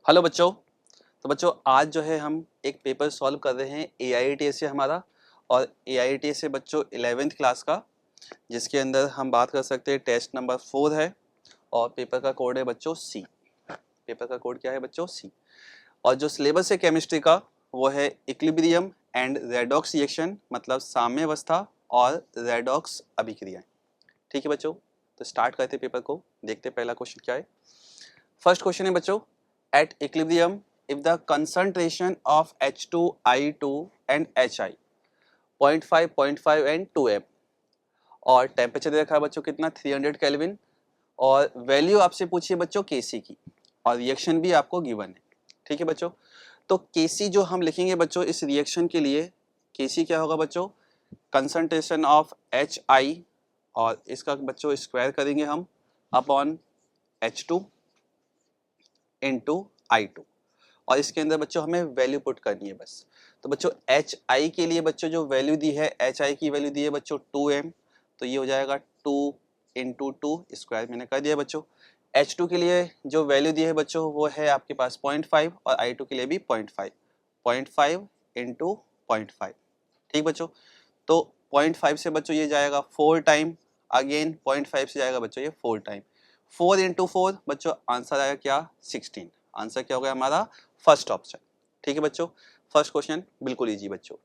Hello बच्चों। तो बच्चों आज जो है हम एक पेपर सॉल्व कर रहे हैं AITS से हमारा, और AITS से बच्चों 11th क्लास का, जिसके अंदर हम बात कर सकते हैं टेस्ट नंबर 4 है और पेपर का कोड है बच्चों C। पेपर का कोड क्या है बच्चों? C। और जो सिलेबस है केमिस्ट्री का वो है इक्विलिब्रियम एंड रेडॉक्स रिएक्शन, मतलब साम्यावस्था और रेडॉक्स अभिक्रियाएं। ठीक है बच्चों, तो स्टार्ट करते पेपर को, देखते पहला क्वेश्चन क्या है। फर्स्ट क्वेश्चन है बच्चों, at equilibrium if the concentration of H2I2 and HI 0.5 0.5 and 2m, और टेम्परेचर दे रखा है बच्चों कितना 300 केल्विन, और वैल्यू आपसे पूछिए बच्चों Kc की, और रिएक्शन भी आपको गिवन है। ठीक है बच्चों, तो Kc जो हम लिखेंगे बच्चों इस रिएक्शन के लिए, Kc क्या होगा बच्चों? कंसंट्रेशन ऑफ HI, और इसका बच्चों स्क्वायर करेंगे हम अपॉन H2 इंटू I2, और इसके अंदर बच्चों हमें वैल्यू पुट करनी है बस। तो बच्चों HI के लिए बच्चों जो वैल्यू दी है, HI की वैल्यू दी है बच्चों 2m, तो ये हो जाएगा 2 इंटू 2 स्क्वायर मैंने कर दिया बच्चों। H2 के लिए जो वैल्यू दी है बच्चों वो है आपके पास 0.5, और I2 के लिए भी 0.5 इंटू 0.5। ठीक बच्चों, तो 0.5 से बच्चों ये जाएगा 4 टाइम, अगेन 0.5 से जाएगा बच्चों ये 4 टाइम, 4 इंटू 4 बच्चों आंसर आएगा क्या? 16। आंसर क्या हो गया हमारा? First option. ठीक है बच्चों, फर्स्ट क्वेश्चन बिल्कुल इजी बच्चों।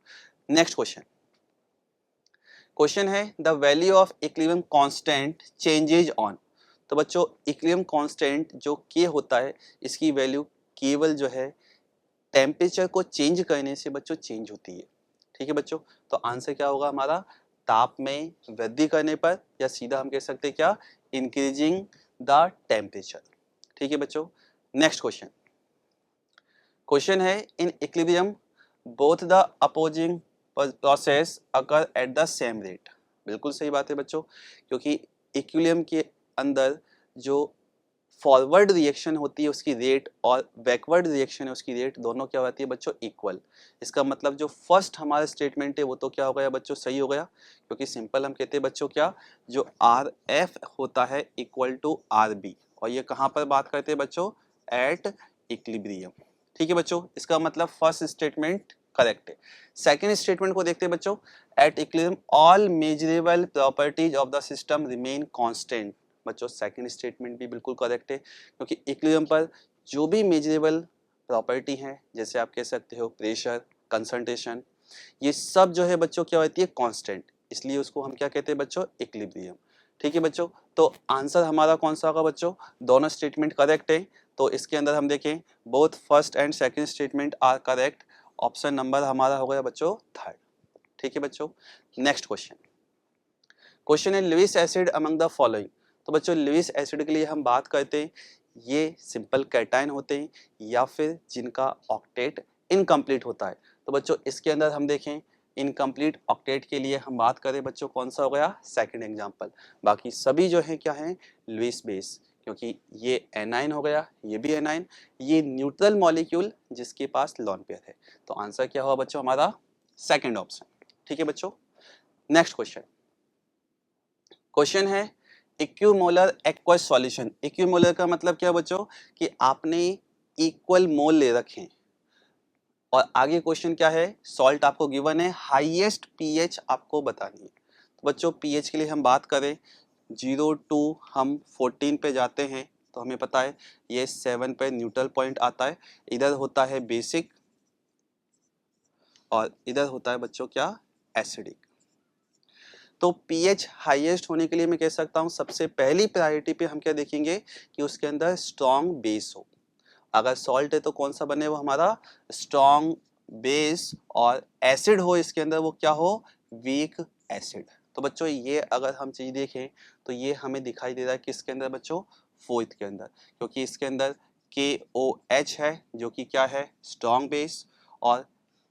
नेक्स्ट क्वेश्चन, क्वेश्चन है the value of equilibrium constant changes on. तो बच्चों इक्विलिब्रियम कांस्टेंट जो के होता है, इसकी वैल्यू केवल जो है टेम्परेचर को चेंज करने से बच्चों चेंज होती है। ठीक है बच्चों, तो आंसर क्या होगा हमारा? ताप में वृद्धि करने पर, या सीधा हम कह सकते हैं क्या? Increasing the temperature. ठीक है बच्चों, नेक्स्ट क्वेश्चन, क्वेश्चन है in equilibrium both the opposing process occur at the same rate. बिल्कुल सही बात है बच्चों, क्योंकि इक्विलिब्रियम के अंदर जो फॉरवर्ड रिएक्शन होती है उसकी रेट, और बैकवर्ड रिएक्शन है उसकी रेट, दोनों क्या होती है बच्चों? इक्वल। इसका मतलब जो फर्स्ट हमारा स्टेटमेंट है वो तो क्या हो गया बच्चों? सही हो गया, क्योंकि सिंपल हम कहते हैं बच्चों क्या, जो RF होता है इक्वल टू RB, और ये कहाँ पर बात करते हैं बच्चों? At equilibrium. ठीक है बच्चों, इसका मतलब फर्स्ट स्टेटमेंट करेक्ट है। सेकेंड स्टेटमेंट को देखते हैं बच्चों, at equilibrium all measurable properties of the system remain constant. बच्चों सेकंड स्टेटमेंट भी बिल्कुल करेक्ट है, क्योंकि इक्विलिब्रियम पर जो भी मेजरेबल प्रॉपर्टी हैं, जैसे आप कह सकते हो प्रेशर, कंसंट्रेशन, ये सब जो है बच्चों क्या होती है? कांस्टेंट, इसलिए उसको हम क्या कहते हैं बच्चों? इक्विलिब्रियम। ठीक है बच्चों, तो आंसर हमारा कौन सा होगा बच्चों? दोनों स्टेटमेंट करेक्ट है, तो इसके अंदर हम देखें both first and second statement are correct. Option number हमारा हो गया बच्चों थर्ड। ठीक है बच्चों, नेक्स्ट क्वेश्चन, क्वेश्चन है Lewis acid among the following. तो बच्चों लुईस एसिड के लिए हम बात करते हैं, ये सिंपल कैटायन होते हैं या फिर जिनका ऑक्टेट इनकम्प्लीट होता है। तो बच्चों इसके अंदर हम देखें इनकम्प्लीट ऑक्टेट के लिए हम बात करें बच्चों, कौन सा हो गया? Second example. बाकी सभी जो है क्या है? लुईस बेस, क्योंकि ये एनाइन हो गया, ये भी एनाइन, ये न्यूट्रल मॉलिक्यूल जिसके पास लोन पेयर है। तो आंसर क्या हुआ बच्चों हमारा? Second option. ठीक है बच्चों, नेक्स्ट क्वेश्चन, क्वेश्चन है इक्विमोलर एक्वस सॉल्यूशन। इक्विमोलर का मतलब क्या बच्चों? कि आपने इक्वल मोल ले रखे हैं, और आगे क्वेश्चन क्या है? सॉल्ट आपको गिवन है, हाईएस्ट पीएच आपको बतानी है। तो बच्चों पीएच के लिए हम बात करें 0 टू हम 14 पे जाते हैं, तो हमें पता है ये 7 पे न्यूट्रल पॉइंट आता है, इधर होता है बेसिक, और इधर होता है बच्चों क्या? एसिडिक। तो पीएच हाईएस्ट होने के लिए मैं कह सकता हूँ सबसे पहली प्रायोरिटी पे हम क्या देखेंगे कि उसके अंदर स्ट्रॉन्ग बेस हो। अगर सॉल्ट है तो कौन सा बने? वो हमारा स्ट्रॉन्ग बेस, और एसिड हो इसके अंदर वो क्या हो? Weak acid. तो बच्चों ये अगर हम चीज देखें तो ये हमें दिखाई दे रहा है किसके अंदर बच्चों? फोर्थ के अंदर, क्योंकि इसके अंदर KOH है जो कि क्या है? स्ट्रॉन्ग बेस, और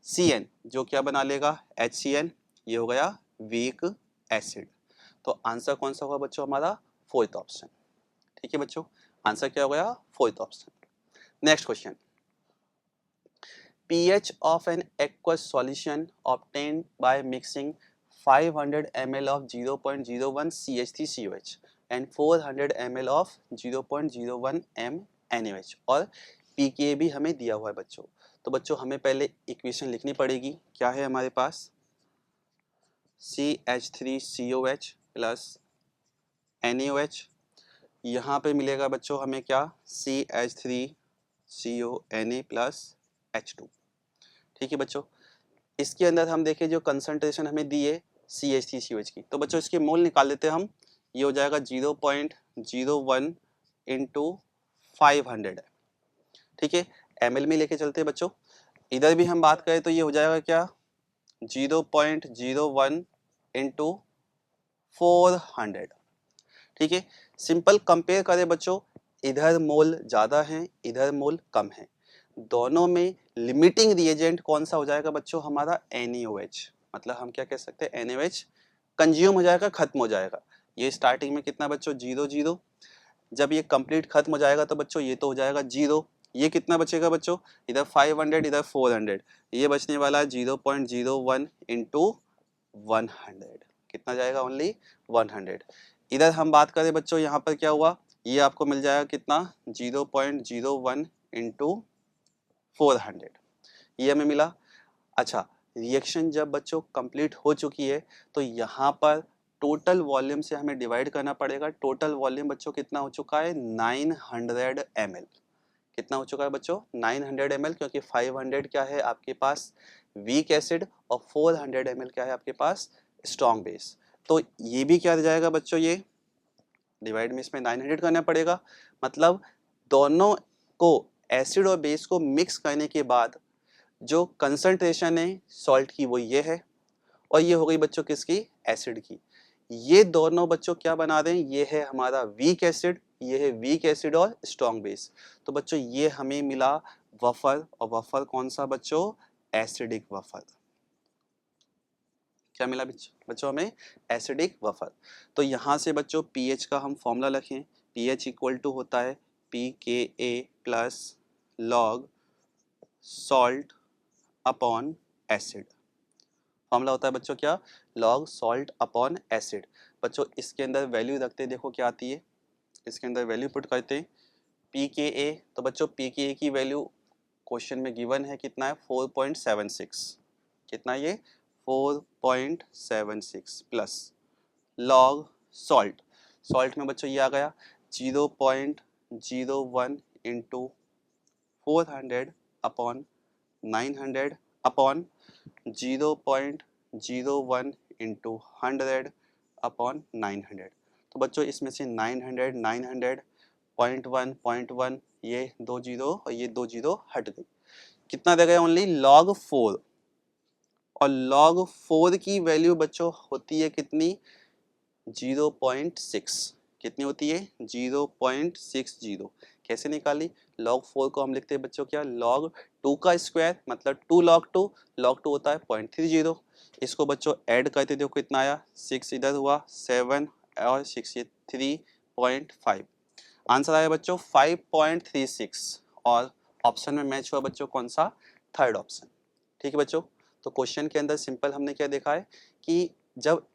CN जो क्या बना लेगा? HCN, ये हो गया वीक एसिड। तो आंसर कौन सा होगा बच्चों हमारा? Fourth option. ठीक है बच्चों, आंसर क्या हो गया? Fourth option. Next question, pH of an aqueous solution obtained by mixing 500 ml of 0.01 CH3COH and 400 ml of 0.01 m NaOH, और pKa भी हमें दिया हुआ है बच्चों। तो बच्चों हमें पहले इक्वेशन लिखनी पड़ेगी। क्या है हमारे पास? CH3COH plus NaOH। यहाँ पे मिलेगा बच्चों हमें क्या? CH3CONa plus H2। ठीक है बच्चों, इसके अंदर हम देखें जो कंसंट्रेशन हमें दी है CH3COH की, तो बच्चों इसके मोल निकाल लेते हैं हम। ये हो जाएगा 0.01 इंटू 500 है। ठीक है, ml में लेके चलते हैं बच्चों। इधर भी हम बात करें तो ये हो जाएगा क्या? 0.01 इंटू 400। ठीक है, सिंपल कंपेयर करें बच्चों, इधर मोल ज़्यादा है, इधर मोल कम है, दोनों में लिमिटिंग रिएजेंट कौन सा हो जाएगा बच्चों? हमारा NaOH। मतलब हम क्या कह सकते हैं? NaOH कंज्यूम हो जाएगा, खत्म हो जाएगा। ये स्टार्टिंग में कितना बच्चों? 0 0। जब ये कंप्लीट खत्म हो जाएगा तो बच्चों ये तो हो जाएगा 0। ये कितना बचेगा बच्चों? इधर 500, इधर 400, ये बचने वाला है 0.01 इंटू 100। कितना जाएगा? ओनली 100। इधर हम बात करें बच्चों, यहाँ पर क्या हुआ? ये आपको मिल जाएगा कितना? 0.01 इंटू 400, ये हमें मिला। अच्छा, रिएक्शन जब बच्चों कंप्लीट हो चुकी है तो यहाँ पर टोटल वॉल्यूम से हमें डिवाइड करना पड़ेगा। टोटल वॉल्यूम बच्चों कितना हो चुका है? 900 ml। कितना हो चुका है बच्चों? 900 ml, क्योंकि 500 क्या है आपके पास? वीक एसिड, और 400 ml क्या है आपके पास? Strong base. तो ये भी क्या हो जाएगा बच्चों? ये डिवाइड में इसमें 900 करना पड़ेगा। मतलब दोनों को, एसिड और बेस को मिक्स करने के बाद जो कंसंट्रेशन है सॉल्ट की वो ये है, और ये हो गई बच्चों किसकी? एसिड की। ये दोनों बच्चों क्या बना रहे हैं? ये है हमारा वीक एसिड, ये है वीक एसिड और स्ट्रॉन्ग बेस। तो बच्चों ये हमें मिला वफर, और वफर कौन सा बच्चों? Acidic wafer. क्या मिला बच्चों हमें? Acidic wafer. तो यहाँ से बच्चों पीएच का हम फॉर्मूला लिखें। पीएच इक्वल टू होता है pKa plus log salt upon acid. Formula होता है बच्चों क्या? Log salt upon acid. बच्चों इसके अंदर वैल्यू रखते हैं, देखो क्या आती है। इसके अंदर वैल्यू पुट करते हैं pKa। तो बच्चों pKa की वैल्यू क्वेश्चन में गिवन है, कितना है? 4.76। कितना ये? 4.76 प्लस लॉग सॉल्ट। सॉल्ट में बच्चों ये आ गया 0.01 into 400 upon 900 upon 0.01 into 100 upon 900। तो बच्चों इसमें से 900 900 0.1 ये 2 जीरो और ये 2 जीरो हट गई। कितना दे गया? Only log 4। और log 4 की वैल्यू बच्चों होती है कितनी? 0.6। कितनी होती है? 0.60। कैसे निकाली? log 4 को हम लिखते हैं बच्चों क्या? log 2 का स्क्वायर, मतलब 2 log 2। log 2 होता है 0.30। इसको बच्चों ऐड करते देखो कितना आया? 6 इधर हुआ 7 और 6 ये 3.5। आंसर आया बच्चों 5.36, और ऑप्शन में मैच हुआ बच्चों कौन सा? Third option. ठीक है बच्चों, तो क्वेश्चन के अंदर सिंपल हमने क्या देखा है कि जब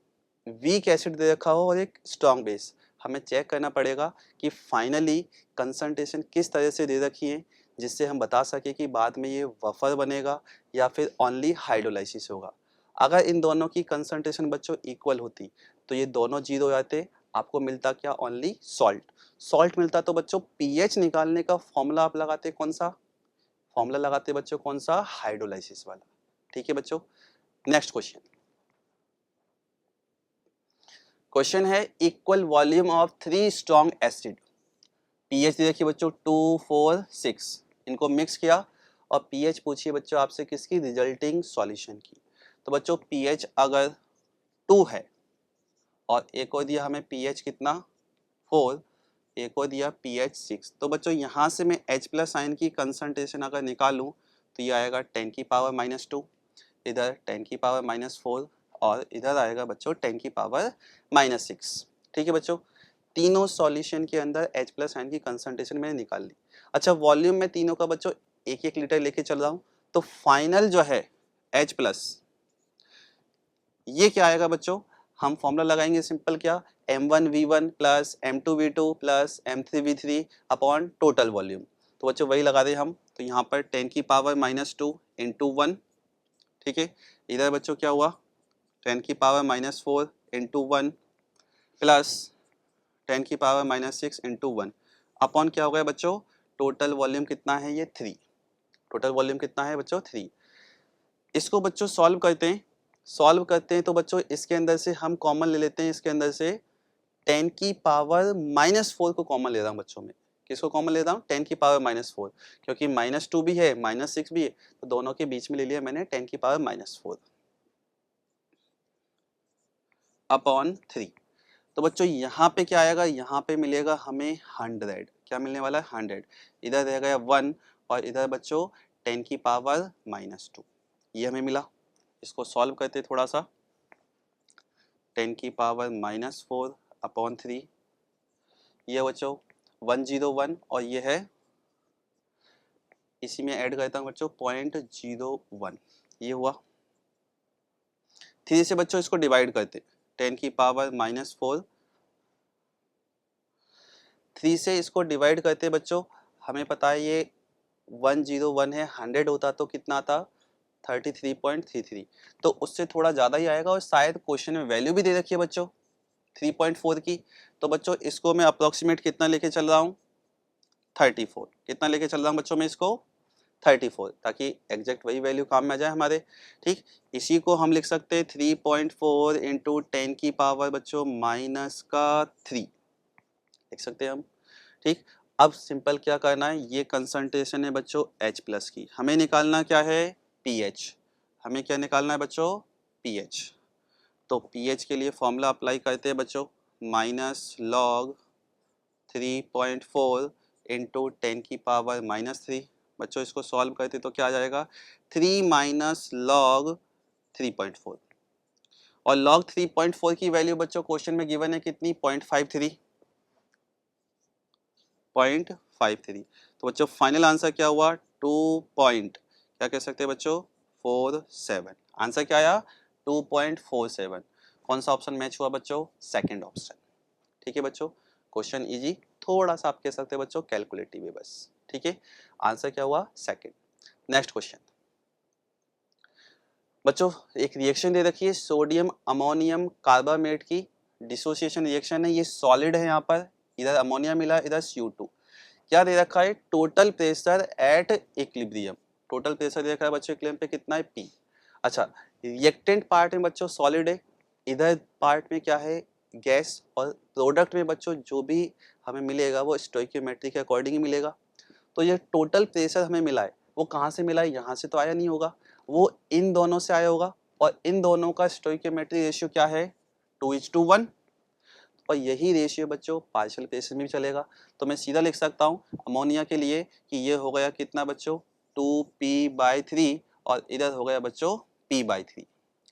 वीक एसिड दे रखा हो और एक स्ट्रॉन्ग बेस, हमें चेक करना पड़ेगा कि फाइनली कंसंट्रेशन किस तरह से दे रखी है, जिससे हम बता सके कि बाद में ये वफर बनेगा या फिर ओनली हाइड्रोलाइसिस होगा। अगर इन दोनों की कंसंट्रेशन बच्चों इक्वल होती तो ये दोनों जीरो हो जाते, आपको मिलता क्या? Only salt. सॉल्ट मिलता तो बच्चों पीएच निकालने का फॉर्मूला आप लगाते कौन सा? फॉर्मूला लगाते बच्चों कौन सा? हाइड्रोलाइसिस वाला। ठीक है बच्चों, नेक्स्ट क्वेश्चन। क्वेश्चन है equal volume of 3 strong acid. PH देखिए बच्चों 2 4 6, इनको मिक्स किया और पीएच पूछिए बच्चों आपसे किसकी? रिजल्टिंग सॉल्यूशन की। तो बच्चों पीएच अगर 2 है और एक और दिया हमें पीएच कितना? 4, एक और दिया pH 6, तो बच्चों यहाँ से मैं H प्लस आयन की कंसंट्रेशन अगर निकालूं तो ये आएगा 10 की पावर -2, इधर 10 की पावर -4, और इधर आएगा बच्चों 10 की पावर -6। ठीक है बच्चों, तीनों सॉल्यूशन के अंदर H प्लस आयन की कंसंट्रेशन मैंने निकाल ली। अच्छा, वॉल्यूम में तीनों का बच्चों 1-1 लीटर लेके चल रहा हूँ, तो फाइनल जो है H प्लस, ये क्या आएगा बच्चों? हम फॉर्मूला लगाएंगे सिंपल क्या? m1v1 plus m2v2 plus m3v3 upon total volume. तो बच्चों वही लगा दें हम, तो यहाँ पर 10 की पावर -2 इंटू 1, ठीक है। इधर बच्चों क्या हुआ, 10 की पावर -4 इंटू 1 प्लस 10 की पावर -6 इंटू 1 अपॉन क्या हो गया बच्चों, टोटल वॉल्यूम कितना है ये 3, टोटल वॉल्यूम कितना है बच्चों 3। इसको बच्चों सॉल्व करते हैं, सॉल्व करते हैं तो बच्चों इसके अंदर से हम कॉमन ले लेते हैं, इसके अंदर से 10 की पावर -4 को कॉमन ले रहा हूँ बच्चों में, किसको कॉमन ले रहा हूँ, 10 की पावर -4, क्योंकि -2 भी है -6 भी है, तो दोनों के बीच में ले लिया मैंने 10 की पावर -4 अपॉन 3। तो बच्चों यहाँ पे क्या आएगा, यहाँ पे मिलेगा हमें 100, क्या मिलने वाला है 100, इधर रह गया 1 और इधर बच्चों 10 की पावर -2, ये हमें मिला। इसको सॉल्व करते थोड़ा सा, 10 की पावर -4 अपॉन 3, ये बच्चों 101 और ये है, इसी में ऐड करता हूँ बच्चों 0.01, ये हुआ। 3 से बच्चों इसको डिवाइड करते, 10 की पावर -4, 3 से इसको डिवाइड करते बच्चों, हमें पता है ये 101 है, 100 होता तो कितना था 33.33, तो उससे थोड़ा ज़्यादा ही आएगा और शायद क्वेश्चन में वैल्यू भी दे रखी है बच्चों 3.4 की। तो बच्चों इसको मैं अप्रोक्सीमेट कितना लेके चल रहा हूँ 34, कितना लेके चल रहा हूँ बच्चों मैं इसको 34, ताकि एग्जैक्ट वही वैल्यू काम में आ जाए हमारे, ठीक। इसी को हम लिख सकते हैं 3.4 इंटू 10 की पावर बच्चों -3 लिख सकते हैं हम, ठीक। अब सिंपल क्या करना है, ये कंसंट्रेशन है बच्चों H+ की, हमें निकालना क्या है pH, हमें क्या निकालना है बच्चों pH। तो pH के लिए फॉर्मूला अप्लाई करते हैं बच्चों, -log 3.4 इंटू 10 की पावर -3, बच्चों इसको सॉल्व करते तो क्या आ जाएगा 3 माइनस लॉग 3.4, और log 3.4 की वैल्यू बच्चों क्वेश्चन में गिवन है कितनी 0.53, तो बच्चों फाइनल आंसर क्या हुआ 2 पॉइंट क्या कह सकते हैं बच्चों 47, आंसर क्या आया 2.47। कौन सा ऑप्शन मैच हुआ बच्चों, सेकंड ऑप्शन, ठीक है बच्चों। क्वेश्चन इजी, थोड़ा सा आप कह सकते हैं बच्चों कैलकुलेटिव है बस, ठीक है। आंसर क्या हुआ सेकंड। नेक्स्ट क्वेश्चन बच्चों, एक रिएक्शन दे रखी है सोडियम अमोनियम कार्बामेट की, डिसोसिएशन रिएक्शन है, ये सॉलिड है, यहाँ पर इधर अमोनिया मिला इधर CO2, क्या दे रखा है total pressure at equilibrium, total pressure दे रखा है बच्चों इक्विलिब्रियम पे कितना है P। अच्छा रिएक्टेंट पार्ट में बच्चों सॉलिड है, इधर पार्ट में क्या है गैस, और प्रोडक्ट में बच्चों जो भी हमें मिलेगा वो स्टोइकियोमेट्री के अकॉर्डिंग ही मिलेगा। तो ये टोटल प्रेशर हमें मिला है, वो कहाँ से मिला है, यहाँ से तो आया नहीं होगा, वो इन दोनों से आया होगा, और इन दोनों का स्टोइकियोमेट्री रेशियो क्या है 2:1, और यही रेशियो बच्चों पार्शियल प्रेशर में भी चलेगा। तो मैं सीधा लिख सकता हूँ अमोनिया के लिए कि ये हो गया कितना बच्चों 2P/3, और इधर हो गया बच्चों P/3,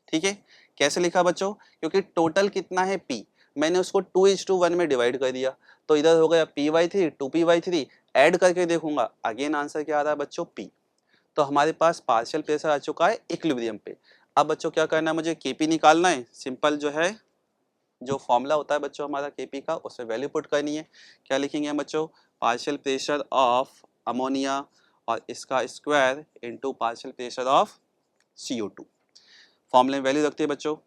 ठीक है। कैसे लिखा बच्चों, क्योंकि टोटल कितना है P, मैंने उसको 2:1 में डिवाइड कर दिया, तो इधर हो गया P/3 2P/3, ऐड करके देखूंगा अगेन आंसर क्या आ रहा है बच्चों P। तो हमारे पास पार्शियल प्रेशर आ चुका है इक्विलिब्रियम पे। अब बच्चों क्या करना है, मुझे Kp निकालना है, सिंपल जो है जो फॉर्मूला होता है बच्चों हमारा Kp का, उसमें वैल्यू पुट करनी है। क्या लिखेंगे बच्चों, पार्शियल प्रेशर ऑफ अमोनिया और इसका square into partial pressure of CO2, फॉर्मूले में वैल्यू रखते हैं बच्चों,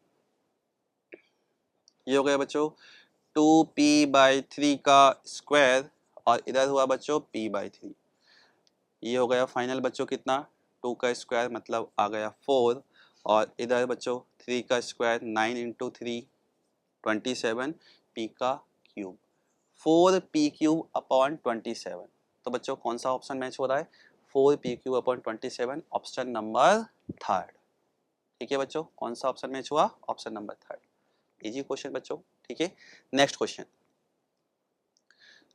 ये हो गया बच्चों 2P/3 का स्क्वायर, और इधर हुआ बच्चों P/3, ये हो गया फाइनल बच्चों कितना 2 का स्क्वायर मतलब आ गया 4, और इधर बच्चों 3 का स्क्वायर 9 इंटू 3 27 P का क्यूब, 4P³ अपॉन 27। तो बच्चों कौन सा ऑप्शन मैच हो रहा है 4P³ upon 27, option number third, ठीक है बच्चों। कौन सा ऑप्शन मैच हुआ, option number third, easy question बच्चों, ठीक है। नेक्स्ट क्वेश्चन,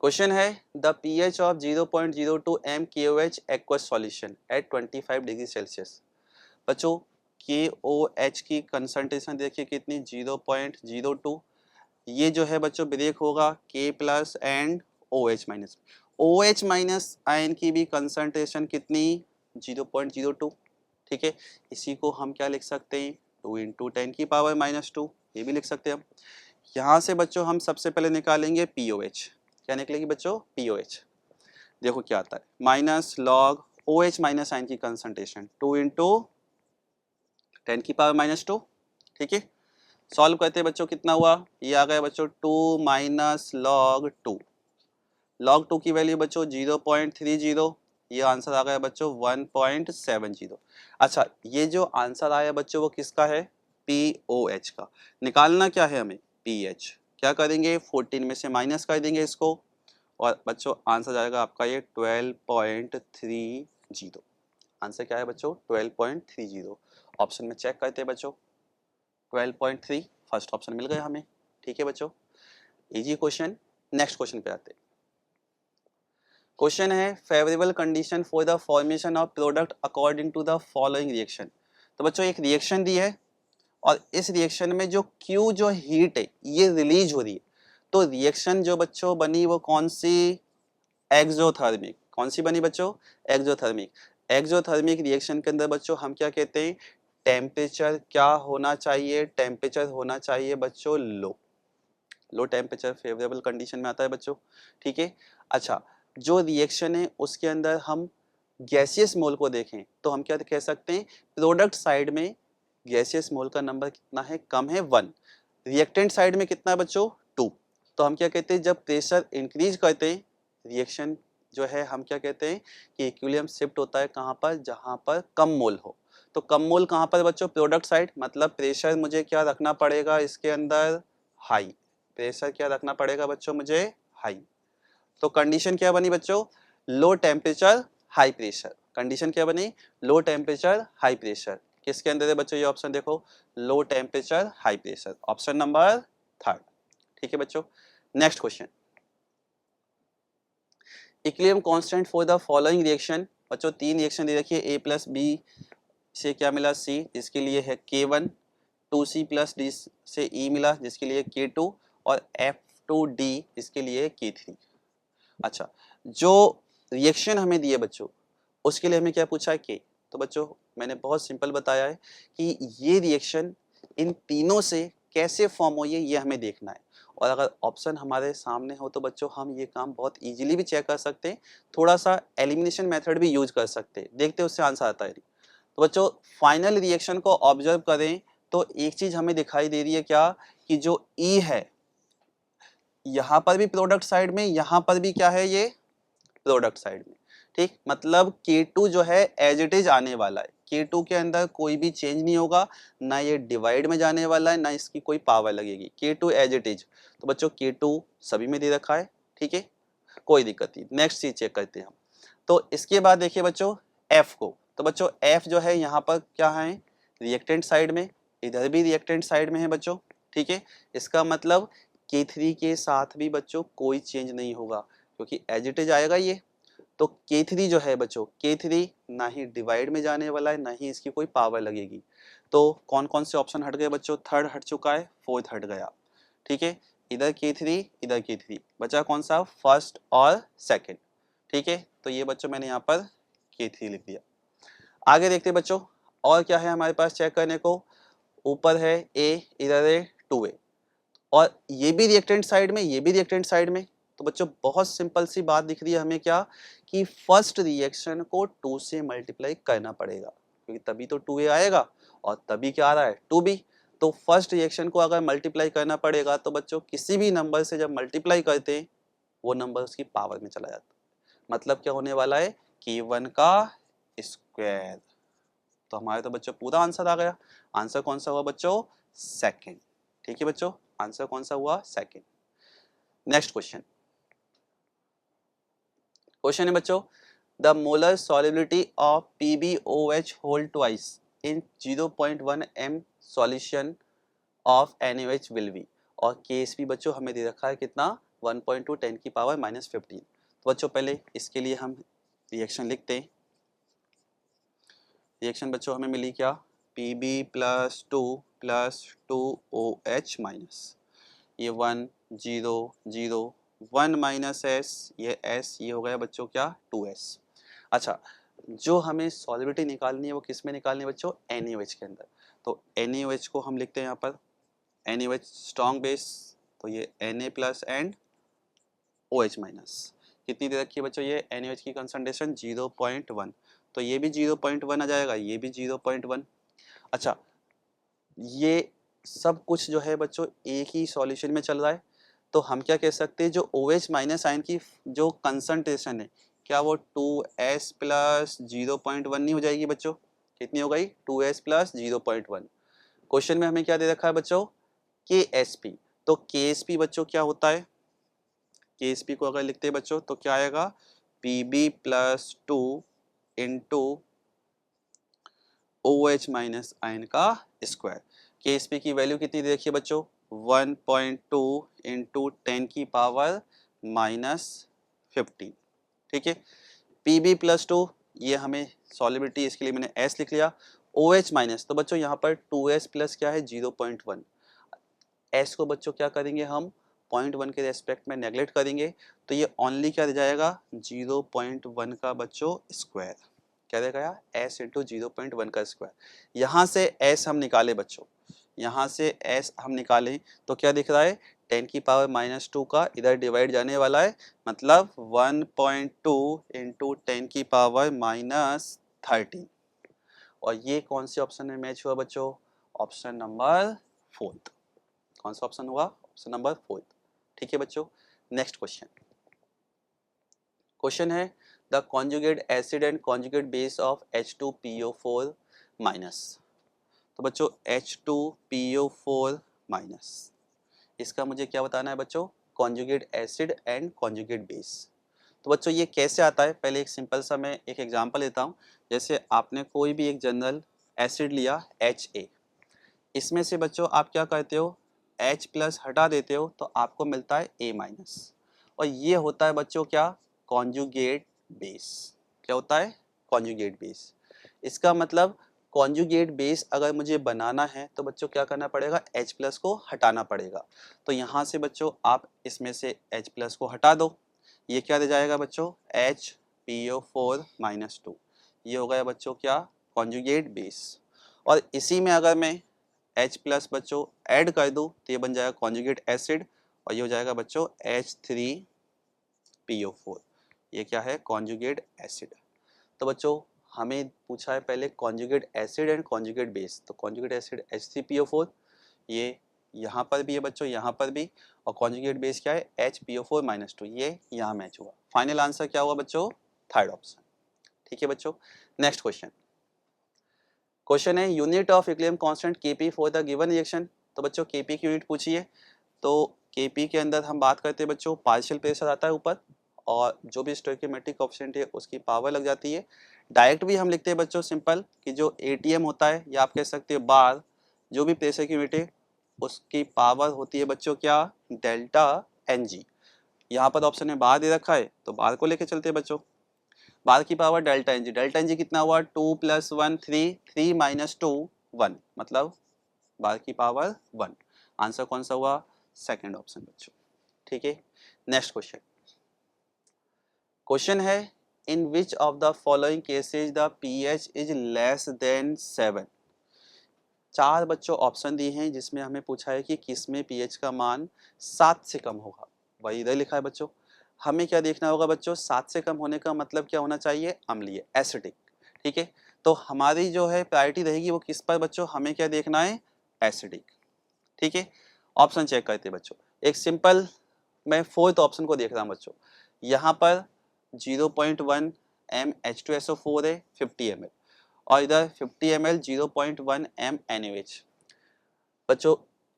क्वेश्चन है the pH of 0.02 mKOH aqueous solution at 25 degree Celsius. बच्चों KOH की कंसंट्रेशन देखिए कितनी 0.02, ये जो है बच्चों ब्रेक होगा K+ and OH-, OH- ion की भी कंसंट्रेशन कितनी 0.02, ठीक है। इसी को हम क्या लिख सकते हैं 2 इंटू 10 की पावर -2, ये भी लिख सकते हैं हम। यहाँ से बच्चों हम सबसे पहले निकालेंगे POH, क्या निकलेगी बच्चों POH, देखो क्या आता है, minus log OH minus ion की कंसंट्रेशन 2 इंटू 10⁻²। ठीक है, सॉल्व करते हैं बच्चों, कितना हुआ, ये आ गया बच्चों 2 माइनस लॉग 2। लॉग 2 की वैल्यू बच्चों 0.30, ये आंसर आ गया बच्चों 1.70। अच्छा, ये जो आंसर आया बच्चों वो किसका है, POH का। निकालना क्या है हमें, PH। क्या करेंगे, 14 में से माइनस कर देंगे इसको, और बच्चों आंसर जाएगा आपका ये 12.30। आंसर क्या है बच्चों, 12.30। ऑप्शन में चेक करते हैं बच्चों, 12.3 फर्स्ट ऑप्शन मिल गया हमें। ठीक है बच्चों, इजी क्वेश्चन। नेक्स्ट क्वेश्चन पे आते हैं। क्वेश्चन है favourable condition for the formation of product according to the following reaction. तो बच्चों एक रिएक्शन दी है, और इस रिएक्शन में जो Q जो हीट है ये रिलीज हो रही है। तो रिएक्शन जो बच्चों बनी वो कौन सी, एक्सोथर्मिक। कौन सी बनी बच्चों, एक्सोथर्मिक। एक्सोथर्मिक रिएक्शन के अंदर बच्चों हम क्या कहते हैं, टेम्परेचर क्या होना चाहिए, टेम्परेचर होना चाहिए बच्चों लो टेम्परेचर फेवरेबल कंडीशन में आता है बच्चों। ठीक है, अच्छा जो रिएक्शन है उसके अंदर हम गैसियस मोल को देखें तो हम क्या कह सकते हैं, प्रोडक्ट साइड में गैसियस मोल का नंबर कितना है, कम है 1। रिएक्टेंट साइड में कितना है बच्चों, 2। तो हम क्या कहते हैं, जब प्रेशर इंक्रीज करते हैं रिएक्शन जो है हम क्या कहते हैं कि इक्विलिब्रियम शिफ्ट होता है कहाँ पर, जहाँ पर कम मोल हो। तो कम मोल कहाँ पर बच्चों, प्रोडक्ट साइड, मतलब प्रेशर मुझे क्या रखना पड़ेगा इसके अंदर, हाई। प्रेशर क्या रखना पड़ेगा बच्चों मुझे, हाई। तो कंडीशन क्या बनी बच्चों, low temperature high pressure. Condition क्या बनी, लो टेम्परेचर हाई प्रेशर। किसके अंदर है बच्चों ये ऑप्शन, देखो low temperature high pressure, option number 3। ठीक है बच्चों, next question. Equilibrium constant for the following reaction. बच्चों 3 रिएक्शन दे रखी है, A प्लस बी से क्या मिला C, इसके लिए है K1, 2C प्लस D से E मिला जिसके लिए K2, और F2D इसके लिए K3। अच्छा, जो रिएक्शन हमें दिए बच्चों उसके लिए हमें क्या पूछा है, K। तो बच्चों मैंने बहुत सिंपल बताया है कि ये रिएक्शन इन तीनों से कैसे फॉर्म हुई है ये हमें देखना है, और अगर ऑप्शन हमारे सामने हो तो बच्चों हम ये काम बहुत इजीली भी चेक कर सकते हैं, थोड़ा सा एलिमिनेशन मेथड भी यूज कर सकते हैं, देखते हैं उससे आंसर आता है। तो बच्चों फाइनल रिएक्शन को ऑब्जर्व करें तो एक चीज हमें दिखाई दे रही है क्या, कि जो E है यहाँ पर भी प्रोडक्ट साइड में, यहाँ पर भी क्या है ये प्रोडक्ट साइड में। ठीक, मतलब K2 जो है एज इट इज आने वाला है, K2 के अंदर कोई भी चेंज नहीं होगा, ना ये डिवाइड में जाने वाला है, ना इसकी कोई पावर लगेगी, K2 एज इट इज। तो बच्चों K2 सभी में दे रखा है। ठीक है, कोई दिक्कत नहीं। नेक्स्ट चीज चेक करते हैं हम। तो इसके बाद देखिए बच्चों F को। तो बच्चों F जो है यहाँ पर क्या है, रिएक्टेंट साइड में, इधर भी रिएक्टेंट साइड में है बच्चों। ठीक है, इसका मतलब K3 के साथ भी बच्चों कोई चेंज नहीं होगा क्योंकि एज इट इज आएगा ये। तो K3 जो है बच्चों, K3 ना ही डिवाइड में जाने वाला है, ना ही इसकी कोई पावर लगेगी। तो कौन कौन से ऑप्शन हट गए बच्चों, थर्ड हट चुका है, फोर्थ हट गया। ठीक है, इधर K3 इधर K3, बचा कौन सा, फर्स्ट और सेकंड। ठीक है, तो ये बच्चों मैंने यहाँ पर K3 लिख दिया। आगे देखते हैं बच्चों और क्या है हमारे पास चेक करने को। ऊपर है A, इधर है 2A, और ये भी रिएक्टेंट साइड में, ये भी रिएक्टेंट साइड में। तो बच्चों बहुत सिंपल सी बात दिख रही है हमें क्या, कि फर्स्ट रिएक्शन को 2 से मल्टीप्लाई करना पड़ेगा क्योंकि तभी तो 2A आएगा, और तभी क्या आ रहा है 2B। तो फर्स्ट रिएक्शन को अगर मल्टीप्लाई करना पड़ेगा तो बच्चों किसी भी नंबर से जब मल्टीप्लाई करते हैं वो नंबर उसकी पावर में चला जाता है। मतलब क्या होने वाला है, K1 का स्क्वायर। तो हमारे तो बच्चों पूरा आंसर आ गया। आंसर कौन सा हुआ बच्चों, सेकंड। ठीक है बच्चों, आंसर कौन सा हुआ, सेकंड। Next question. क्वेश्चन है बच्चों, the molar solubility of PbOH whole twice in 0.1 m solution of NaOH will be. और KSP बच्चों हमें दे रखा है कितना, 1.2 10 की पावर -15। तो बच्चों पहले इसके लिए हम रिएक्शन लिखते हैं। रिएक्शन बच्चों हमें मिली क्या, Pb + 2 + 2OH माइनस, ये 1 0 0 1 माइनस S, ये S, ये हो गया बच्चों क्या 2S। अच्छा, जो हमें सॉल्युबिलिटी निकालनी है वो किस में निकालनी है बच्चों, NaOH के अंदर। तो NaOH को हम लिखते हैं यहाँ पर NaOH स्ट्रॉन्ग बेस, तो ये Na+ एंड OH माइनस। कितनी दे रखी है बच्चों, ये NaOH की कंसंट्रेशन 0.1, तो ये भी 0.1 आ जाएगा, ये भी 0.1। अच्छा, ये सब कुछ जो है बच्चों एक ही सॉल्यूशन में चल रहा है, तो हम क्या कह सकते हैं, जो OH माइनस आयन की जो कंसंट्रेशन है, क्या वो 2s प्लस 0.1 नहीं हो जाएगी बच्चों? कितनी हो गई? 2s plus 0.1। क्वेश्चन में हमें क्या दे रखा है बच्चों, KSP। तो KSP बच्चों क्या होता है, KSP को अगर लिखते हैं बच्चों तो क्या आएगा, Pb plus 2 into OH minus ion का स्क्वायर। KSP की वैल्यू कितनी दे रखी है बच्चों, 1.2 इंटू 10 की पावर माइनस 15। ठीक है, Pb प्लस 2, ये हमें सॉलिबिलिटी, इसके लिए मैंने S लिख लिया। OH माइनस, तो बच्चों यहाँ पर 2s प्लस क्या है 0.1। S को बच्चों क्या करेंगे हम, 0.1 के रेस्पेक्ट में नेगलेक्ट करेंगे, तो ये ओनली क्या जाएगा 0.1 का बच्चों स्क्वायर। क्या देगा, S इंटू 0.1 का स्क्वायर। यहाँ से S हम निकाले बच्चों, यहाँ से S हम निकालें तो क्या दिख रहा है, 10 की पावर माइनस 2 का इधर डिवाइड जाने वाला है, मतलब 1.2 इंटू 10 की पावर माइनस 13। और ये कौन से ऑप्शन में मैच हुआ बच्चों, ऑप्शन नंबर 4। कौन सा ऑप्शन हुआ, ऑप्शन नंबर 4। ठीक है बच्चों, नेक्स्ट क्वेश्चन। क्वेश्चन है the conjugate acid and conjugate base of H2PO4 minus. तो बच्चों H2PO4 माइनस, इसका मुझे क्या बताना है बच्चों, conjugate acid and conjugate base. तो बच्चों ये कैसे आता है, पहले एक सिंपल सा मैं एक एग्जांपल लेता हूँ। जैसे आपने कोई भी एक जनरल एसिड लिया HA, इसमें से बच्चों आप क्या करते हो, H प्लस हटा देते हो तो आपको मिलता है A माइनस, और ये होता है बच्चों क्या, कॉन्जुगेट बेस। क्या होता है, कॉन्जुगेट बेस। इसका मतलब कॉन्जुगेट बेस अगर मुझे बनाना है तो बच्चों क्या करना पड़ेगा, H प्लस को हटाना पड़ेगा। तो यहाँ से बच्चों आप इसमें से H प्लस को हटा दो, ये क्या रह जाएगा बच्चों, HPO4 माइनस 2। ये हो गया बच्चों क्या, कॉन्जुगेट बेस। और इसी में अगर मैं H प्लस बच्चों ऐड कर दूँ तो ये बन जाएगा कॉन्जुगेट एसिड, और ये हो जाएगा बच्चों H3PO4। ये क्या है, कॉन्जुगेट एसिड। तो बच्चों हमें पूछा है पहले conjugate acid and conjugate base, तो कॉन्जुगेट एसिड H3PO4, ये यहाँ पर भी है बच्चों, यहाँ पर भी, और कॉन्जुगेट बेस क्या है, HPO4 माइनस 2, ये यहाँ मैच हुआ। फाइनल आंसर क्या हुआ बच्चों, थर्ड ऑप्शन। ठीक है बच्चों, नेक्स्ट क्वेश्चन। क्वेश्चन है unit of equilibrium constant Kp for the given reaction. तो बच्चों Kp की यूनिट पूछी है, तो Kp के अंदर हम बात करते हैं बच्चों, पार्शियल प्रेशर आता है ऊपर, और जो भी स्टोइकियोमेट्रिक कोएफिशिएंट है उसकी पावर लग जाती है। डायरेक्ट भी हम लिखते हैं बच्चों सिंपल, कि जो ATM होता है, या आप कह सकते हैं बार, जो भी प्रेशर की यूनिट है उसकी पावर होती है बच्चों क्या, डेल्टा NG। यहाँ पर ऑप्शन में बार दे रखा है तो बार को लेके चलते हैं बच्चों, बार की power delta NG। Delta NG कितना हुआ, 2 + 1 3, 3 - 2 1, मतलब बार की पावर 1। आंसर कौन सा हुआ, सेकंड ऑप्शन बच्चों। ठीक है, नेक्स्ट क्वेश्चन। क्वेश्चन है in which of the following cases the pH is less than 7। चार बच्चों ऑप्शन दिए हैं जिसमें हमें पूछा है कि किस में pH का मान 7 से कम होगा। वही इधर लिखा है बच्चों, हमें क्या देखना होगा बच्चों, 7 से कम होने का मतलब क्या होना चाहिए, अम्लीय, एसिडिक। ठीक है, तो हमारी जो है प्रायोरिटी रहेगी वो किस पर बच्चों, हमें क्या देखना है, एसिडिक। ठीक है, ऑप्शन चेक करते हैं बच्चों। एक सिंपल मैं फोर्थ ऑप्शन को देख रहा हूँ बच्चों, यहाँ पर 0.1 m H2SO4 है 50 ml, और इधर 50 ml 0.1 m NaOH। बच्चों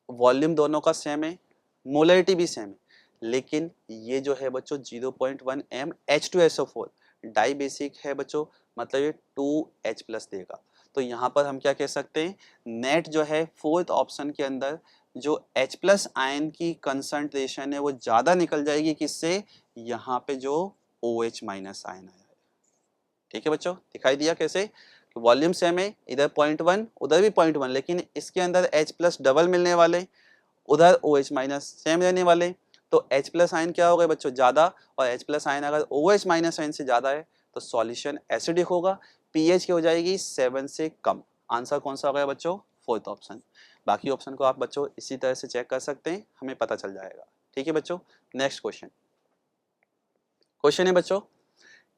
वॉल्यूम दोनों का सेम है, मोलरिटी भी सेम है, लेकिन ये जो है बच्चों 0.1 m H2SO4 डाई बेसिक है बच्चों, मतलब ये 2H प्लस देगा। तो यहाँ पर हम क्या कह सकते हैं, नेट जो है फोर्थ ऑप्शन के अंदर जो H प्लस आयन की कंसंट्रेशन है वो ज़्यादा निकल जाएगी, किससे, यहाँ पे जो OH माइनस आयन आया है। ठीक है बच्चों, दिखाई दिया कैसे, वॉल्यूम सेम है, इधर 0.1 उधर भी 0.1, लेकिन इसके अंदर H प्लस डबल मिलने वाले, उधर OH माइनस सेम रहने वाले। तो H प्लस आयन क्या हो गए बच्चों, ज़्यादा, और H प्लस आयन अगर OH माइनस आयन से ज़्यादा है तो सॉल्यूशन एसिडिक होगा, pH की हो जाएगी 7 से कम। आंसर कौन सा हो गया बच्चों, फोर्थ ऑप्शन। बाकी ऑप्शन को आप बच्चों इसी तरह से चेक कर सकते हैं, हमें पता चल जाएगा। ठीक है बच्चों, नेक्स्ट क्वेश्चन। क्वेश्चन है बच्चों,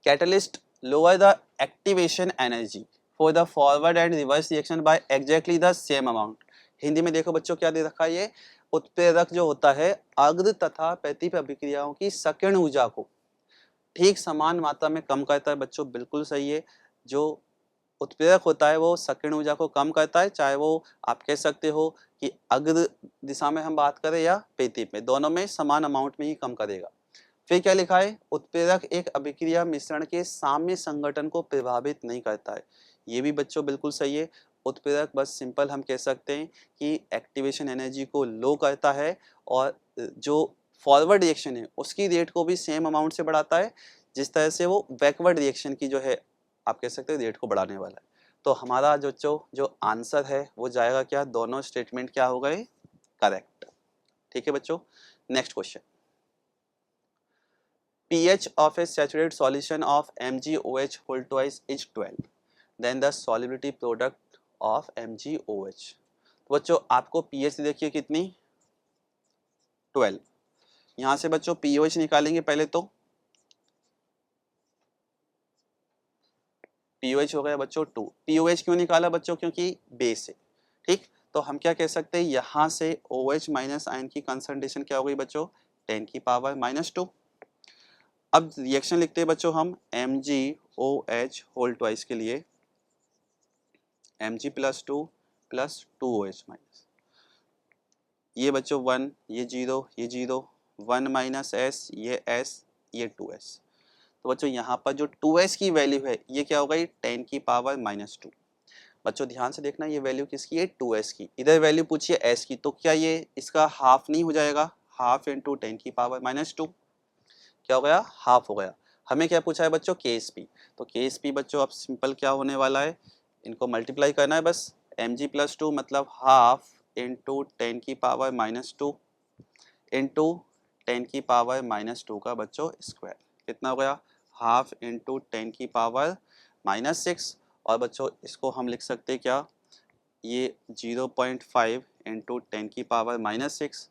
catalyst lower the activation energy for the forward and reverse reaction by exactly the same amount. Hindi में देखो बच्चों क्या दे रखा है, ये उत्प्रेरक जो होता है अग्र तथा प्रतिप अभिक्रियाओं की संकीर्ण ऊर्जा को ठीक समान मात्रा में कम करता है। बच्चों बिल्कुल सही है, जो उत्प्रेरक होता है वो संकीर्ण ऊर्जा को कम करता है, चाहे वो आप कह सकते हो कि अग्र दिशा में हम बात करें या प्रतिप में, दोनों में समान अमाउंट में ही कम करेगा। फिर क्या लिखा है, उत्प्रेरक एक अभिक्रिया मिश्रण के साम्य संगठन को प्रभावित नहीं करता है। ये भी बच्चों बिल्कुल सही है, उत्प्रेरक बस सिंपल हम कह सकते हैं कि एक्टिवेशन एनर्जी को लो करता है और जो फॉरवर्ड रिएक्शन है उसकी रेट को भी सेम अमाउंट से बढ़ाता है, जिस तरह से वो बैकवर्ड रिएक्शन की जो है आप कह सकते हो रेट को बढ़ाने वाला है। तो हमारा जो आंसर है वो जाएगा क्या, दोनों स्टेटमेंट क्या हो गए, करेक्ट। ठीक है बच्चों, next question, pH of a saturated solution of MgOH whole twice is 12, then the solubility product of MgOH। तो बच्चों आपको pH देखिए कितनी, 12। यहाँ से बच्चों pOH निकालेंगे पहले, तो pOH हो गया बच्चों 2। pOH क्यों निकाला बच्चों, क्योंकि बेस है। ठीक, तो हम क्या कह सकते हैं, यहाँ से OH माइनस आयन की कंसंट्रेशन क्या हो गई बच्चों, 10⁻⁻²। अब रिएक्शन लिखते हैं बच्चों हम MgOH होल ट्वाइस के लिए, Mg+2 + 2OH माइनस, ये बच्चों 1, ये 0, ये 0, 1 माइनस S, ये S, ये 2S। तो बच्चों यहाँ पर जो 2S की वैल्यू है ये क्या हो गई, 10⁻⁻²। बच्चों ध्यान से देखना, ये वैल्यू किसकी है, 2S की। इधर वैल्यू पूछिए S की, तो क्या ये इसका हाफ नहीं हो जाएगा, हाफ इंटू 10⁻⁻², क्या हो गया, हाफ हो गया। हमें क्या पूछा है बच्चों, KSP। तो KSP बच्चों अब सिंपल क्या होने वाला है, इनको मल्टीप्लाई करना है बस, Mg+2 मतलब हाफ इंटू 10⁻⁻² इंटू 10⁻⁻² का बच्चों स्क्वायर, कितना हो गया, हाफ इंटू 10⁻⁻6। और बच्चों इसको हम लिख सकते हैं क्या, ये 0.5 इंटू 10⁻⁻6,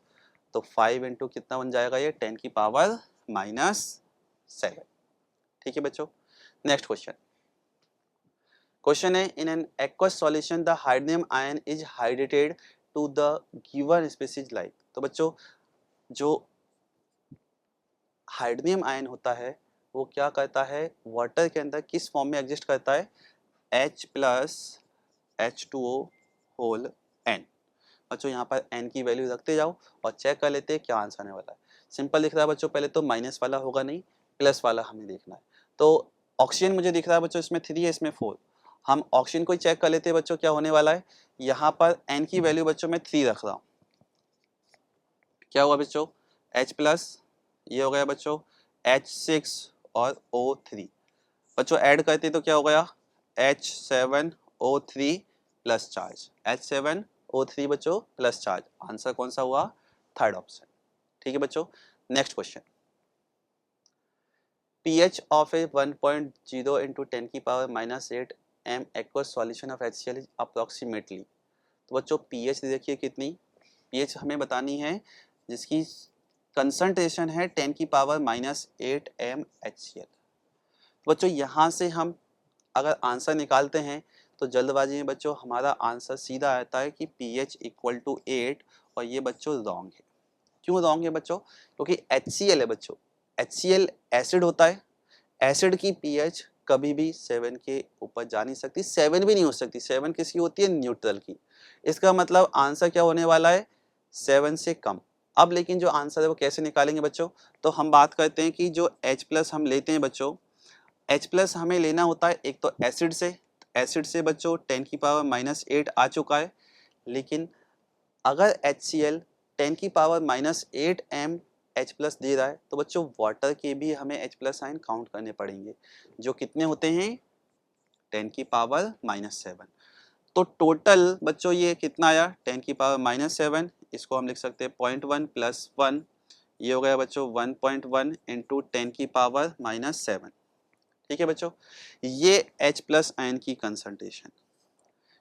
तो 5 इंटू कितना बन जाएगा, ये 10⁻⁻7। ठीक है बच्चों, नेक्स्ट क्वेश्चन। क्वेश्चन है, in an aqueous solution the hydronium ion is hydrated to the given species like. तो बच्चों जो हाइड्रोनियम आयन होता है वो क्या करता है, वाटर के अंदर किस फॉर्म में एग्जिस्ट करता है, H+H2O होल N। बच्चों यहाँ पर N की वैल्यू रखते जाओ और चेक कर लेते हैं क्या आंसर आने वाला है। सिंपल दिख रहा है बच्चों, पहले तो माइनस वाला होगा नहीं, प्लस वाला हमें देखना है। तो ऑक्सीजन मुझे दिख रहा है बच्चों, इसमें 3 है, इसमें 4। हम ऑक्सीजन को ही चेक कर लेते हैं बच्चों क्या होने वाला है। यहाँ पर N की वैल्यू बच्चों मैं 3 रख रहा हूँ, क्या हुआ बच्चों, H+, ये हो गया बच्चों H6 और O3। बच्चों ऐड करते तो क्या हो गया, H7O3 प्लस चार्ज, H7O3 बच्चों प्लस चार्ज। आंसर कौन सा हुआ, थर्ड ऑप्शन। ठीक है बच्चों, next question, pH of a 1.0 into 10⁻⁻8 m aqueous solution of HCl is approximately। तो बच्चों pH देखिए कितनी, pH हमें बतानी है जिसकी कंसंट्रेशन है 10⁻⁻8 m HCl। बच्चों यहाँ से हम अगर आंसर निकालते हैं तो जल्दबाजी में बच्चों हमारा आंसर सीधा आता है कि pH = 8, और ये बच्चों रॉन्ग है। क्यों रॉन्ग है बच्चों, क्योंकि HCl है बच्चों, HCl एसिड होता है, एसिड की pH कभी भी 7 के ऊपर जा नहीं सकती, 7 भी नहीं हो सकती। 7 किसकी होती है, न्यूट्रल की। इसका मतलब आंसर क्या होने वाला है, 7 से कम। अब लेकिन जो आंसर है वो कैसे निकालेंगे बच्चों, तो हम बात करते हैं कि जो H+ हम लेते हैं बच्चों, H+ हमें लेना होता है एक तो एसिड से, एसिड से बच्चों 10⁻⁻8 आ चुका है। लेकिन अगर HCl 10⁻⁻8 m H+ दे रहा है तो बच्चों वाटर के भी हमें H+ आयन काउंट करने पड़ेंगे, जो कितने होते हैं 10⁻⁻7। तो टोटल बच्चों ये कितना आया 10⁻⁻7, इसको हम लिख सकते हैं 0.1 + 1, ये हो गया बच्चों 1.1 इंटू 10⁻⁻7। ठीक है बच्चों, ये H+ आयन की कंसंट्रेशन।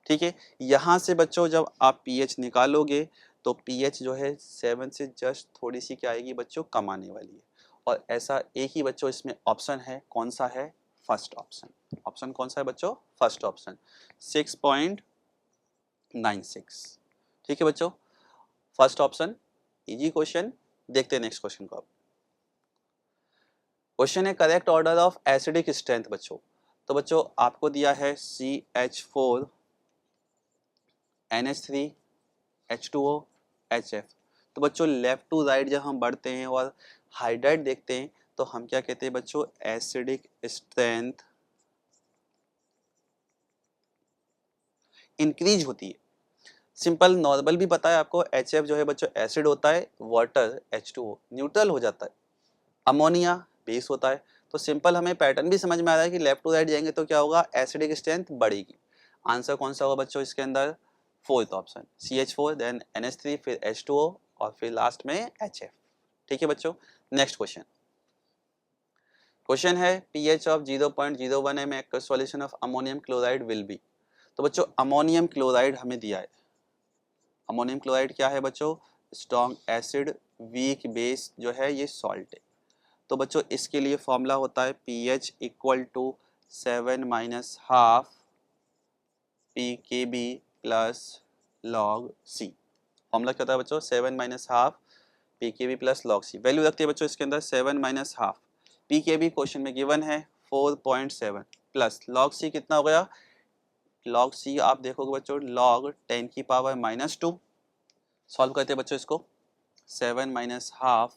ठीक है, यहाँ से बच्चों जब आप pH निकालोगे तो pH जो है 7 से जस्ट थोड़ी सी क्या आएगी बच्चों, कम आने वाली है। और ऐसा एक ही बच्चों इसमें ऑप्शन है, कौन सा है? First option. ऑप्शन कौन सा है बच्चों? First option 6.96। ठीक है बच्चों, फर्स्ट ऑप्शन इजी क्वेश्चन। देखते हैं नेक्स्ट क्वेश्चन को। अब क्वेश्चन है correct order of acidic strength बच्चों। तो बच्चों आपको दिया है CH4 NH3 H2O HF। तो बच्चों लेफ्ट टू राइट जब हम बढ़ते हैं और हाइड्राइड देखते हैं तो हम क्या कहते हैं बच्चों? एसिडिक स्ट्रेंथ इंक्रीज होती है। सिंपल नॉर्मल भी पता है आपको, HF जो है बच्चों एसिड होता है, वाटर H2O न्यूट्रल हो जाता है, अमोनिया बेस होता है। तो सिंपल हमें पैटर्न भी समझ में आ रहा है कि लेफ्ट टू राइट जाएंगे तो क्या होगा? एसिडिक स्ट्रेंथ बढ़ेगी। आंसर कौन सा होगा बच्चों इसके अंदर? Fourth option CH4 then NH3 फिर H2O और फिर लास्ट में HF। ठीक है बच्चों, नेक्स्ट क्वेश्चन। क्वेश्चन है pH of 0.01 m aqueous solution of ammonium chloride will be। तो बच्चों अमोनियम क्लोराइड हमें दिया है। अमोनियम क्लोराइड क्या है बच्चों? स्ट्रॉन्ग एसिड, वीक बेस जो है ये सॉल्ट है। तो बच्चों इसके लिए फॉर्मूला होता है pH equal to 7 minus half pKb plus log C। Formula क्या होता है बच्चों? 7 minus half pKb plus log C। Value रखते हैं बच्चों इसके अंदर 7 माइनस हाफ pKb क्वेश्चन में गिवन है 4.7 प्लस log C कितना हो गया? log C आप देखोगे बच्चों log 10 की पावर माइनस 2। सॉल्व करते हैं बच्चों इसको। 7 माइनस हाफ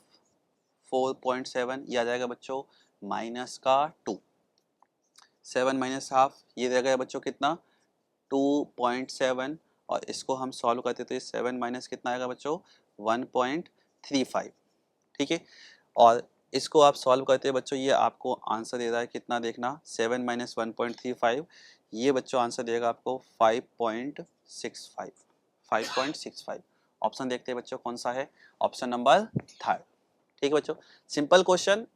4.7 ये आ जाएगा बच्चों माइनस का 2। 7 माइनस हाफ ये रह गया बच्चों कितना? 2.7 और इसको हम सॉल्व करते तो ये 7 माइनस कितना आएगा बच्चों? 1.35। ठीक है, और इसको आप सॉल्व करते हैं बच्चों, ये आपको आंसर दे रहा है कितना? देखना 7 माइनस 1.35 ये बच्चों आंसर देगा आपको 5.65। 5.65 ऑप्शन देखते हैं बच्चों कौन सा है? Option number third. ठीक है बच्चों, simple question,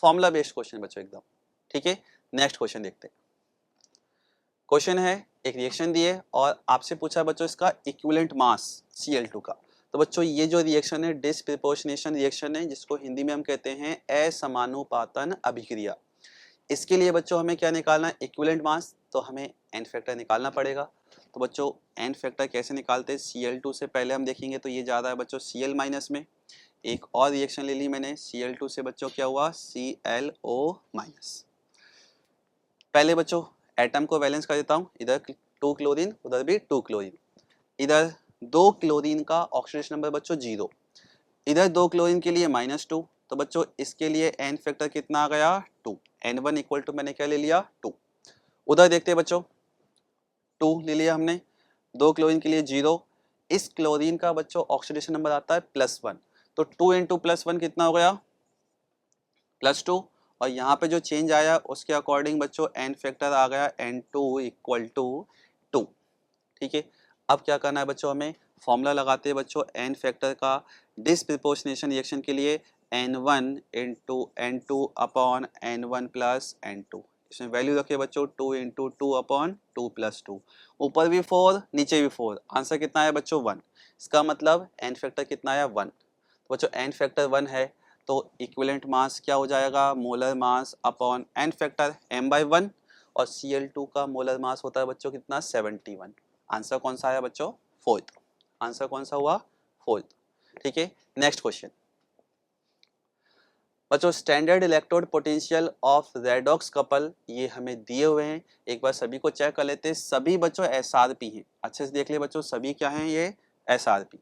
formula based question बच्चों एकदम। ठीक है, नेक्स्ट क्वेश्चन देखते हैं। क्वेश्चन है एक रिएक्शन दिए और आपसे पूछा बच्चों इसका इक्विवेलेंट मास Cl2 का। तो बच्चों ये जो रिएक्शन है डिस्प्रपोर्शनेशन रिएक्शन है, जिसको हिंदी में हम कहते हैं असमानुपातन अभिक्रिया। इसके लिए बच्चों हमें क्या निकालना है? Equivalent mass. तो हमें एन फैक्टर निकालना पड़ेगा। तो बच्चों एन फैक्टर कैसे निकालते हैं? Cl2 से पहले हम देखेंगे तो ये ज़्यादा है बच्चों Cl माइनस में। एक और रिएक्शन ले ली मैंने Cl2 से बच्चों क्या हुआ? ClO minus. पहले बच्चों एटम को बैलेंस कर देता हूँ, इधर 2 क्लोरीन उधर भी 2 क्लोरीन। इधर 2 क्लोरीन का ऑक्सीडेशन नंबर बच्चों 0, इधर 2 क्लोरीन के लिए -2। तो बच्चों इसके लिए एन फैक्टर कितना आ गया? 2। N1 इक्वल टू मैंने क्या ले लिया? 2। उधर देखते हैं बच्चों 2 ले लिया हमने, 2 क्लोरीन के लिए 0। इस क्लोरीन का बच्चों ऑक्सीडेशन नंबर आता है +1। तो 2 इंटू +1 कितना हो गया? +2। और यहाँ पे जो चेंज आया उसके अकॉर्डिंग बच्चों एन फैक्टर आ गया N2 इक्वल टू 2। ठीक है, अब क्या करना है बच्चों? हमें फॉर्मूला लगाते हैं बच्चों एन फैक्टर का डिस्प्रपोर्शनेशन रिएक्शन के लिए N1 into N2 upon N1 plus N2। इसमें वैल्यू रखिए बच्चों 2 इंटू 2 अपॉन 2 प्लस 2। ऊपर भी 4 नीचे भी 4, आंसर कितना आया बच्चों? 1। इसका मतलब एन फैक्टर कितना आया? 1। तो बच्चों एन फैक्टर 1 है तो इक्विवेलेंट मास क्या हो जाएगा? Molar mass upon N factor m/1 और Cl2 का मोलर मास होता है बच्चों कितना? 71। आंसर कौन सा आया बच्चों? फोर्थ। आंसर कौन सा हुआ? फोर्थ। ठीक है, नेक्स्ट क्वेश्चन बच्चों standard electrode potential of redox couple ये हमें दिए हुए हैं। एक बार सभी को चेक कर लेते हैं। सभी बच्चों SRP हैं, अच्छे से देख ले बच्चों, सभी क्या हैं? ये SRP।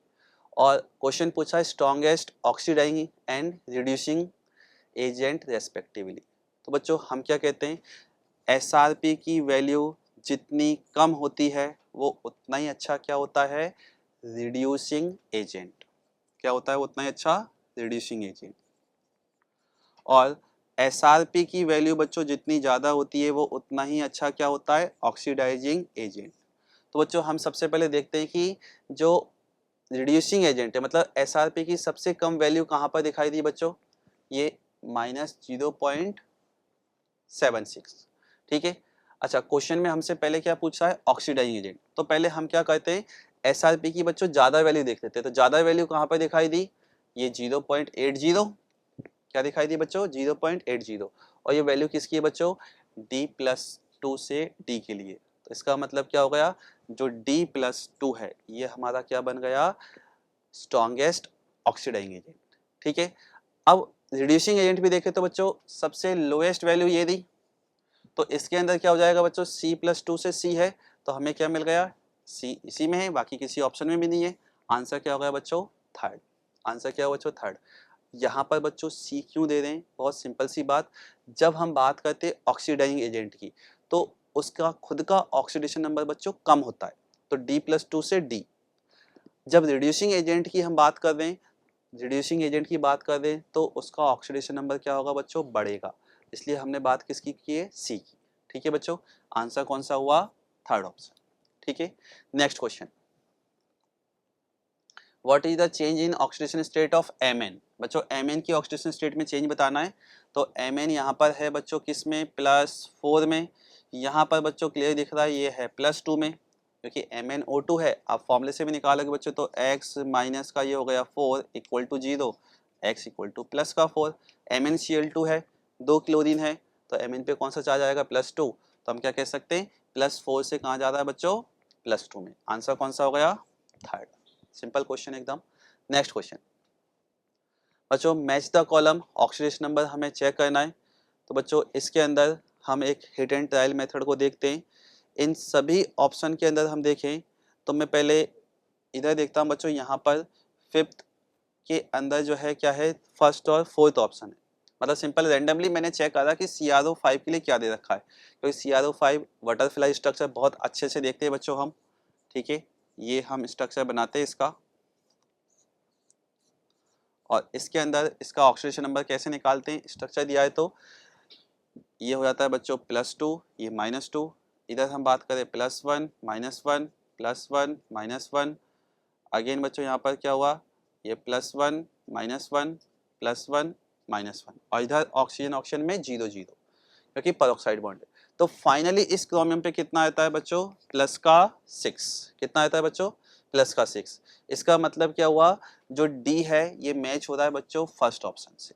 और क्वेश्चन पूछा है strongest oxidising and reducing agent respectively. तो बच्चों हम क्या कहते हैं? SRP की वैल्यू जितनी कम होती है वो उतना ही अच्छा क्या होता है? Reducing agent. क्या होता है? उतना ही अच्छा रिड्यूसिंग एजेंट। और SRP की वैल्यू बच्चों जितनी ज़्यादा होती है वो उतना ही अच्छा क्या होता है? Oxidising agent. तो बच्चों हम सबसे पहले देखते हैं कि जो रिड्यूसिंग एजेंट है मतलब SRP की सबसे कम वैल्यू कहाँ पर दिखाई दी बच्चों? ये -0.76। ठीक है, अच्छा क्वेश्चन में हमसे पहले क्या पूछा है? Oxidising agent. तो पहले हम क्या करते हैं? SRP की बच्चों ज़्यादा वैल्यू देख लेते हैं। तो ज़्यादा वैल्यू कहाँ पर दिखाई दी? ये 0.80। क्या दिखाई दी बच्चों 0.80 और ये वैल्यू किसकी है बच्चों D+2 से D के लिए। तो इसका मतलब क्या हो गया जो D+2 है ये हमारा क्या बन गया स्ट्रॉन्गेस्ट ऑक्सीडाइजिंग एजेंट। ठीक है, अब रिड्यूसिंग एजेंट भी देखें तो बच्चों सबसे लोएस्ट वैल्यू ये दी, तो इसके अंदर क्या हो जाएगा बच्चों C+2 से C है तो हमें क्या मिल गया C इसी में है, बाकी किसी ऑप्शन में भी नहीं है। आंसर क्या हो गया बच्चों थर्ड। आंसर क्या हुआ बच्चों थर्ड। यहाँ पर बच्चों C क्यों दे रहे हैं, बहुत सिंपल सी बात, जब हम बात करते हैं ऑक्सीडाइजिंग एजेंट की तो उसका खुद का ऑक्सीडेशन नंबर बच्चों कम होता है, तो D+2 से D। जब रिड्यूसिंग एजेंट की हम बात कर रहे हैं, रिड्यूसिंग एजेंट की बात कर रहे हैं तो उसका ऑक्सीडेशन नंबर क्या होगा बच्चों बढ़ेगा, इसलिए हमने बात किसकी की है सी की। ठीक है बच्चों, आंसर कौन सा हुआ थर्ड ऑप्शन। ठीक है, next question, what is the change in oxidation state of Mn। बच्चों Mn की ऑक्सीडेशन स्टेट में चेंज बताना है, तो Mn यहाँ पर है बच्चों किस में +4 में, यहाँ पर बच्चों क्लियर दिख रहा है ये है +2 में, क्योंकि MnO2 है। आप फॉर्मूले से भी निकालोगे बच्चों तो x माइनस का ये हो गया 4 equal to 0, x equal to plus का 4। MnCl2 है, 2 क्लोरीन है, तो Mn पे कौन सा चार्ज आएगा +2, तो हम क्या कह सकते हैं +4 से कहाँ जा रहा है बच्चों +2 में। आंसर कौन सा हो गया थर्ड। सिंपल क्वेश्चन एकदम। नेक्स्ट क्वेश्चन बच्चों, match the column oxidation number हमें चेक करना है, तो बच्चों इसके अंदर हम एक हिट एंड ट्रायल मेथड को देखते हैं। इन सभी ऑप्शन के अंदर हम देखें तो मैं पहले इधर देखता हूं बच्चों, यहाँ पर फिफ्थ के अंदर जो है क्या है फर्स्ट और फोर्थ ऑप्शन है, मतलब सिंपल रैंडमली मैंने चेक करा कि CrO5 के लिए क्या दे रखा है, क्योंकि CrO5 बटरफ्लाई स्ट्रक्चर बहुत अच्छे से देखते हैं बच्चों हम। ठीक है, ये हम स्ट्रक्चर बनाते हैं इसका, और इसके अंदर इसका ऑक्सीडेशन नंबर कैसे निकालते हैं, स्ट्रक्चर दिया है तो ये हो जाता है बच्चों +2, ये -2, इधर हम बात करें +1 -1 +1 -1, अगेन बच्चों यहाँ पर क्या हुआ ये +1 -1 +1 -1, और इधर ऑक्सीजन ऑक्सीजन में 0 0 क्योंकि पेरोक्साइड बॉन्ड है। तो फाइनली इस क्रोमियम पे कितना आता है बच्चों +6, कितना आता है बच्चों +6। इसका मतलब क्या हुआ जो डी है ये मैच हो रहा है बच्चों फर्स्ट ऑप्शन से।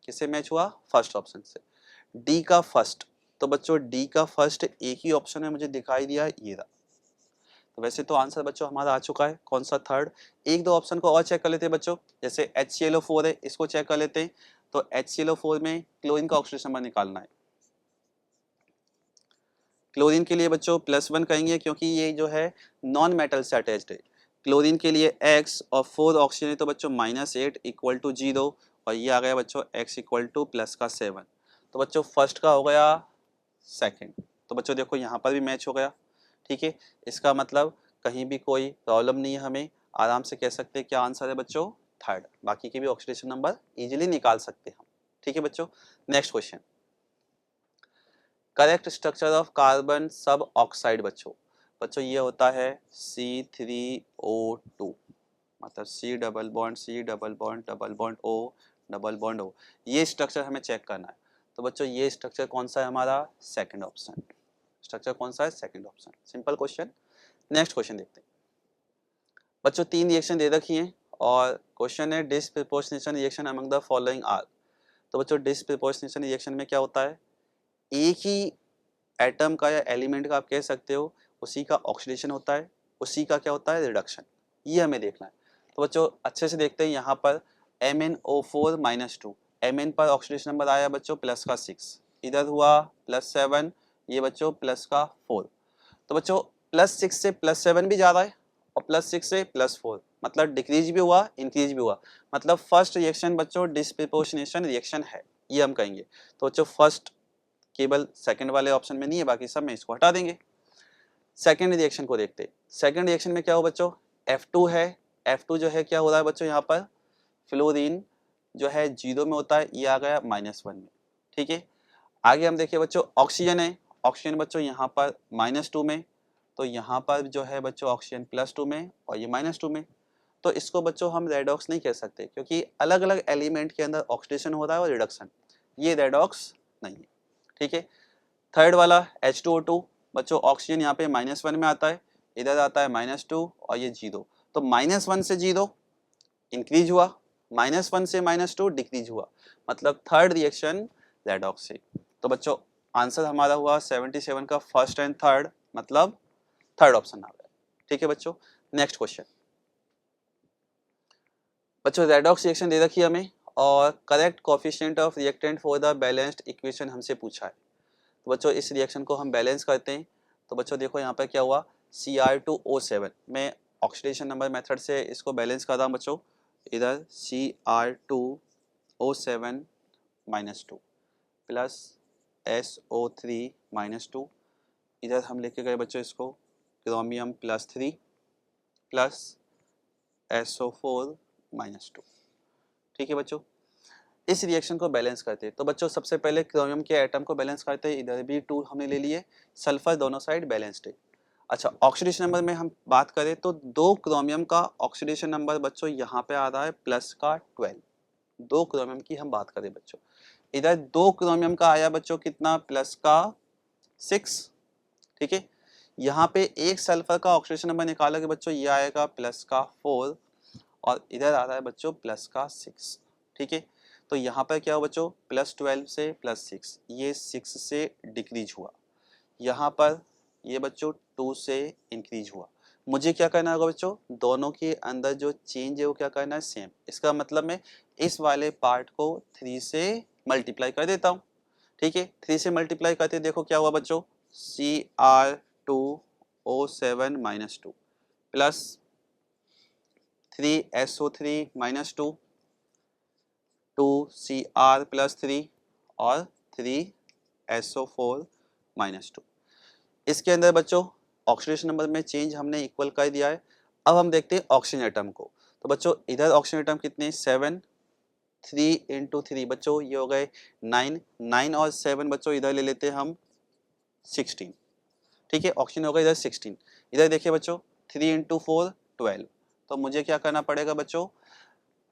किससे मैच हुआ फर्स्ट ऑप्शन से, डी का फर्स्ट। तो बच्चों डी का फर्स्ट एक ही ऑप्शन में मुझे दिखाई दिया ये रहा, तो वैसे तो आंसर बच्चों हमारा आ चुका है कौन सा थर्ड। एक दो ऑप्शन को और चेक कर लेते हैं बच्चों, जैसे HClO4 है इसको चेक कर लेते हैं, तो HClO4 में क्लोरीन का ऑक्सीडेशन नंबर निकालना है। क्लोरीन के लिए बच्चों +1 कहेंगे क्योंकि ये जो है नॉन मेटल से अटैच्ड है। क्लोरीन के लिए x और 4 ऑक्सीजन है तो बच्चों -8 इक्वल टू 0, और ये आ गया बच्चों x इक्वल टू +7। तो बच्चों फर्स्ट का हो गया सेकंड, तो बच्चों देखो यहाँ पर भी मैच हो गया। ठीक है, इसका मतलब कहीं भी कोई प्रॉब्लम नहीं है, हमें आराम से कह सकते हैं क्या आंसर है बच्चों थर्ड। बाकी के भी ऑक्सीडेशन नंबर इजीली निकाल सकते हैं हम। ठीक है बच्चों, next question, correct structure of carbon सब ऑक्साइड। बच्चों ये होता है C3O2, मतलब C double bond O double bond O, ये स्ट्रक्चर हमें चेक करना है। तो बच्चों ये स्ट्रक्चर कौन सा है हमारा सेकंड ऑप्शन, स्ट्रक्चर कौन सा है second option. Simple question. Next question देखते हैं बच्चों, 3 रिएक्शन दे रखी हैं और क्वेश्चन है disproportionation reaction among the following are. तो बच्चों डिसप्रपोर्शनेशन रिएक्शन में क्या होता है, एक ही एटम का या एलिमेंट का आप कह सकते हो उसी का ऑक्सीडेशन होता है, उसी का क्या होता है रिडक्शन, ये हमें देखना है। तो बच्चों अच्छे से देखते हैं, यहाँ पर MnO4 -2, Mn पर ऑक्सीडेशन नंबर आया बच्चों +6, इधर हुआ +7, ये बच्चों +4। तो बच्चों +6 से +7 भी जा रहा है और +6 से +4, मतलब डिक्रीज भी हुआ इंक्रीज भी हुआ, मतलब फर्स्ट रिएक्शन बच्चों डिसप्रपोर्शनेशन रिएक्शन है, ये हम कहेंगे। तो बच्चों फर्स्ट केवल सेकंड वाले ऑप्शन में नहीं है, बाकी सब में इसको हटा देंगे। सेकंड रिएक्शन को देखते हैं, सेकंड रिएक्शन में क्या हो बच्चों F2 है, F2 जो है क्या हो रहा है बच्चों यहाँ पर फ्लोरीन जो है 0 में होता है, ये आ गया -1 में। ठीक है, आगे हम देखिए बच्चों ऑक्सीजन है, ऑक्सीजन बच्चों यहाँ पर -2 में, तो यहाँ पर जो है बच्चों ऑक्सीजन +2 में और ये -2 में। तो इसको बच्चों हम रेडॉक्स नहीं कह सकते क्योंकि अलग अलग एलिमेंट के अंदर ऑक्सीडेशन हो रहा है और रिडक्शन, ये रेडॉक्स नहीं है। ठीक है, थर्ड वाला H2O2 बच्चों ऑक्सीजन यहाँ पे -1 में आता है, इधर आता है -2 और ये 0, तो -1 से 0 इंक्रीज हुआ -1 से -2 डिक्रीज हुआ, मतलब थर्ड रिएक्शन रेडॉक्स। तो बच्चों आंसर हमारा हुआ 77 का फर्स्ट एंड थर्ड, मतलब थर्ड ऑप्शन आ गया। ठीक है बच्चों, नेक्स्ट क्वेश्चन। बच्चों रेडॉक्स रिएक्शन दे रखी है हमें और correct coefficient of reactant for the balanced equation हमसे पूछा है। तो बच्चों इस रिएक्शन को हम बैलेंस करते हैं। तो बच्चों देखो यहाँ पर क्या हुआ, Cr2O7 में ऑक्सीडेशन नंबर मेथड से इसको बैलेंस कर रहा हूँ बच्चों। इधर Cr2O7 -2 प्लस SO3 -2, इधर हम लेके गए बच्चों इसको क्रोमियम +3 प्लस SO4 -2। ठीक है बच्चों, इस रिएक्शन को बैलेंस करते हैं। तो बच्चों सबसे पहले क्रोमियम के एटम को बैलेंस करते हैं, इधर भी 2 हमने ले लिए, सल्फर दोनों साइड बैलेंस्ड है। अच्छा ऑक्सीडेशन नंबर में हम बात करें तो 2 क्रोमियम का ऑक्सीडेशन नंबर बच्चों यहाँ पे आ रहा है प्लस का 12। 2 क्रोमियम की हम बात करें बच्चों, इधर 2 क्रोमियम का आया बच्चों कितना, प्लस का 6। ठीक है, यहाँ पे एक सल्फर का ऑक्सीडेशन नंबर निकालोगे बच्चों, ये आएगा प्लस का 4 और इधर आ रहा है बच्चों प्लस का 6। ठीक है, तो यहाँ पर क्या हो बच्चों, +12 से +6, ये 6 से डिक्रीज हुआ, यहाँ पर ये बच्चों 2 से इंक्रीज हुआ। मुझे क्या करना होगा बच्चों, दोनों के अंदर जो चेंज है वो क्या करना है, सेम। इसका मतलब मैं इस वाले पार्ट को 3 से मल्टीप्लाई कर देता हूँ। ठीक है, 3 से मल्टीप्लाई करते देखो क्या हुआ बच्चों, Cr2O7 -2 प्लस 3SO3 -2, 2Cr +3 और 3SO4 -2। इसके अंदर बच्चों ऑक्सीडेशन नंबर में चेंज हमने इक्वल कर दिया है। अब हम देखते हैं ऑक्सीजन एटम को। तो बच्चों इधर ऑक्सीजन एटम कितने, 7, 3 × 3 बच्चों ये हो गए 9, 9 और 7 बच्चों इधर ले लेते हैं हम 16। ठीक है, ऑक्सीजन हो गया इधर 16। इधर देखिए बच्चों 3 × 4 12। तो मुझे क्या करना पड़ेगा बच्चों,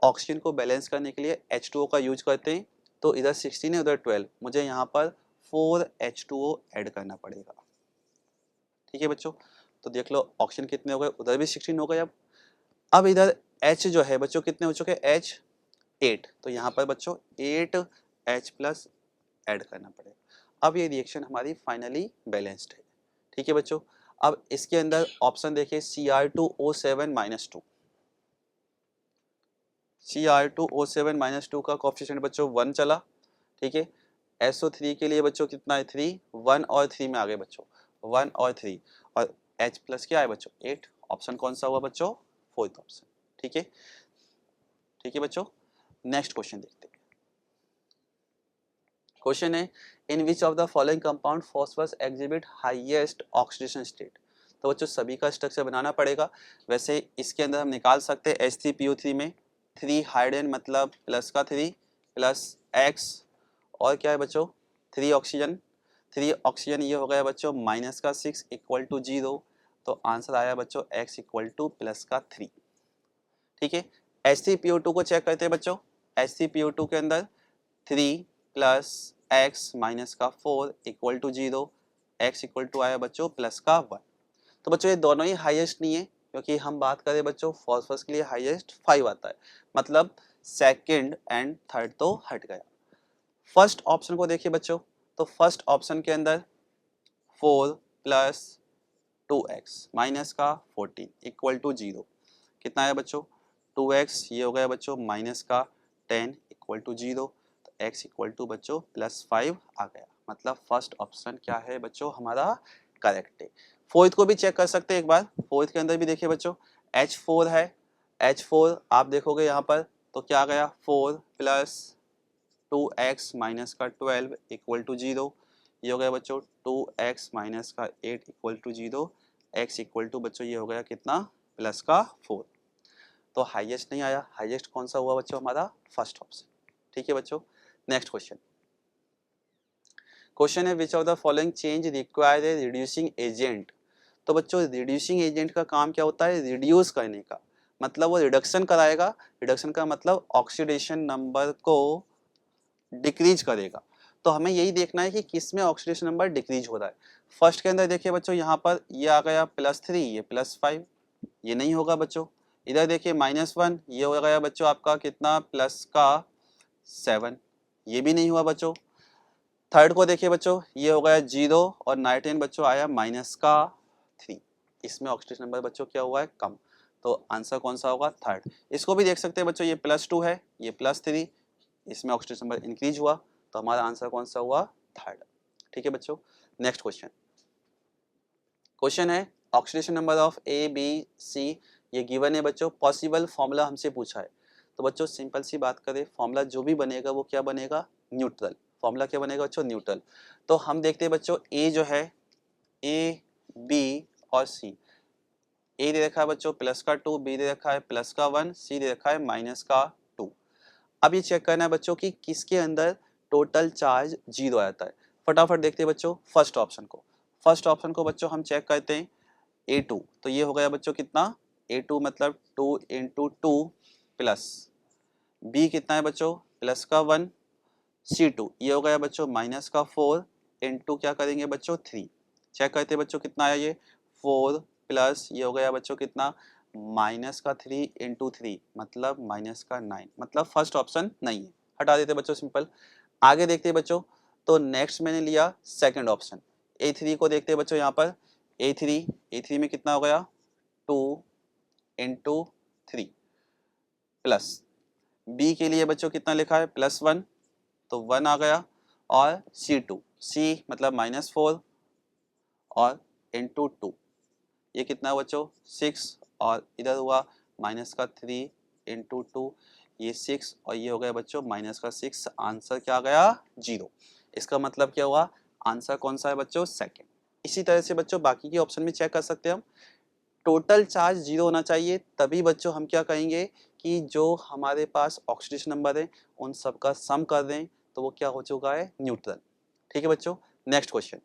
ऑक्सीजन को बैलेंस करने के लिए H2O का यूज करते हैं। तो इधर 16 है उधर 12, मुझे यहाँ पर 4H2O ऐड करना पड़ेगा। ठीक है बच्चों, तो देख लो ऑक्सीजन कितने हो गए, उधर भी 16 हो गए। अब इधर H जो है बच्चों कितने हो चुके, H 8, तो यहाँ पर बच्चों 8H+ ऐड करना पड़ेगा। अब ये रिएक्शन हमारी फाइनली बैलेंस्ड है। ठीक है बच्चों, अब इसके अंदर ऑप्शन देखिए Cr2O7 -2, Cr2O7 -2 का कोएफिशिएंट बच्चों 1 चला। ठीक है, SO3 के लिए बच्चों कितना है 3, 1 और 3 में आ गए बच्चों, 1 और 3 और H+ क्या है बच्चों 8। ऑप्शन कौन सा हुआ बच्चों, फोर्थ ऑप्शन। ठीक है, ठीक है बच्चों, नेक्स्ट क्वेश्चन देखते हैं। क्वेश्चन है in which of the following compound phosphorus exhibit highest oxidation state. तो बच्चों सभी का स्ट्रक्चर बनाना पड़ेगा। वैसे इसके अंदर हम निकाल सकते हैं H3PO3 में 3 हाइड्रोजन मतलब प्लस का 3 प्लस X और क्या है बच्चों 3 ऑक्सीजन, 3 ऑक्सीजन ये हो गया बच्चों माइनस का 6 इक्वल टू 0। तो आंसर आया बच्चों X इक्वल टू प्लस का 3। ठीक है, H3PO2 को चेक करते हैं बच्चों। H3PO2 के अंदर 3 प्लस X माइनस का 4 equal to 0, X equal to आया बच्चों प्लस का 1। तो बच्चों ये दोनों ही हाईएस्ट नहीं है, क्योंकि हम बात करें बच्चों फॉस्फोरस के लिए हाईएस्ट 5 आता है, मतलब सेकंड एंड थर्ड तो हट गया। फर्स्ट ऑप्शन को देखिए बच्चों, तो फर्स्ट ऑप्शन के अंदर 4 प्लस 2x माइनस का 14 इक्वल टू 0 कितना आया बच्चों 2x, ये हो गया बच्चों माइनस का 10 इक्वल टू 0। तो x इक्वल टू बच्चों +5 आ गया, मतलब फर्स्ट ऑप्शन क्या है बच्चों हमारा करेक्ट है। फोर्थ को भी चेक कर सकते हैं एक बार। फोर्थ के अंदर भी देखिए बच्चों H4 है, H4 आप देखोगे यहाँ पर तो क्या आ गया 4 प्लस 2x माइनस का 12 इक्वल टू 0, ये हो गया बच्चों 2x माइनस का 8 equal to 0, x equal to बच्चों ये हो गया कितना प्लस का 4। तो हाईएस्ट नहीं आया, हाईएस्ट कौन सा हुआ बच्चों हमारा फर्स्ट ऑप्शन। ठीक है बच्चों, नेक्स्ट क्वेश्चन। क्वेश्चन है विच of the following change require a reducing agent. तो बच्चों रिड्यूसिंग एजेंट का काम क्या होता है, रिड्यूस करने का, मतलब वो रिडक्शन कराएगा। रिडक्शन का मतलब ऑक्सीडेशन नंबर को डिक्रीज करेगा। तो हमें यही देखना है कि किस में ऑक्सीडेशन नंबर डिक्रीज हो रहा है। फर्स्ट के अंदर देखिए बच्चों यहाँ पर ये आ गया +3, ये +5, ये नहीं होगा बच्चों। इधर देखिए -1, ये हो गया बच्चों आपका कितना प्लस का 7, ये भी नहीं हुआ बच्चों। थर्ड को देखिए बच्चों, ये हो गया 0 और नाइट्रोजन बच्चों आया -3, इसमें ऑक्सीडेशन नंबर बच्चों क्या हुआ है कम, तो आंसर कौन सा होगा थर्ड। इसको भी देख सकते हैं बच्चों, ये +2 है, ये +3, इसमें ऑक्सीडेशन नंबर इंक्रीज हुआ, तो हमारा आंसर कौन सा हुआ थर्ड। ठीक है बच्चों, नेक्स्ट क्वेश्चन। क्वेश्चन है oxidation number of A B C, ये गिवन है बच्चों, पॉसिबल फॉर्मूला हमसे पूछा है। तो बच्चों सिंपल सी बात करें, फॉर्मूला जो भी बनेगा वो क्या बनेगा, न्यूट्रल। फॉर्मूला क्या बनेगा बच्चों, न्यूट्रल। तो हम देखते हैं बच्चों, ए जो है, ए बी और सी, ए दे रखा है बच्चों +2, बी दे रखा है +1, सी दे रखा है -2। अब ये चेक करना है बच्चों कि किसके अंदर टोटल चार्ज 0 आता है। फटाफट देखते हैं बच्चों फर्स्ट ऑप्शन को। फर्स्ट ऑप्शन को बच्चों हम चेक करते हैं, A2, तो ये हो गया बच्चों कितना, A2 मतलब 2 × 2 प्लस, B कितना है बच्चों +1, C2 ये हो गया बच्चों -4 इंटू क्या करेंगे बच्चों 3। चेक करते बच्चों कितना आया, ये 4 प्लस ये हो गया बच्चों कितना -3 इंटू 3 मतलब -9, मतलब फर्स्ट ऑप्शन नहीं है, हटा देते बच्चों सिंपल। आगे देखते हैं बच्चों, तो नेक्स्ट मैंने लिया सेकंड ऑप्शन, A3 को देखते हैं बच्चों, यहाँ पर A3 में कितना हो गया 2 इंटू 3 प्लस, B के लिए बच्चों कितना लिखा है +1, तो 1 आ गया, और C2 C मतलब -4 और इंटू 2, ये कितना है बच्चों 6, और इधर हुआ -3 इंटू 2, ये 6 और ये हो गया बच्चों -6, आंसर क्या आ गया 0। इसका मतलब क्या हुआ, आंसर कौन सा है बच्चों सेकंड। इसी तरह से बच्चों बाकी के ऑप्शन में चेक कर सकते हैं हम, टोटल चार्ज 0 होना चाहिए, तभी बच्चों हम क्या कहेंगे कि जो हमारे पास ऑक्सीडेशन नंबर है उन सब का सम कर दें तो वो क्या हो चुका है न्यूट्रल। ठीक है बच्चों, नेक्स्ट क्वेश्चन।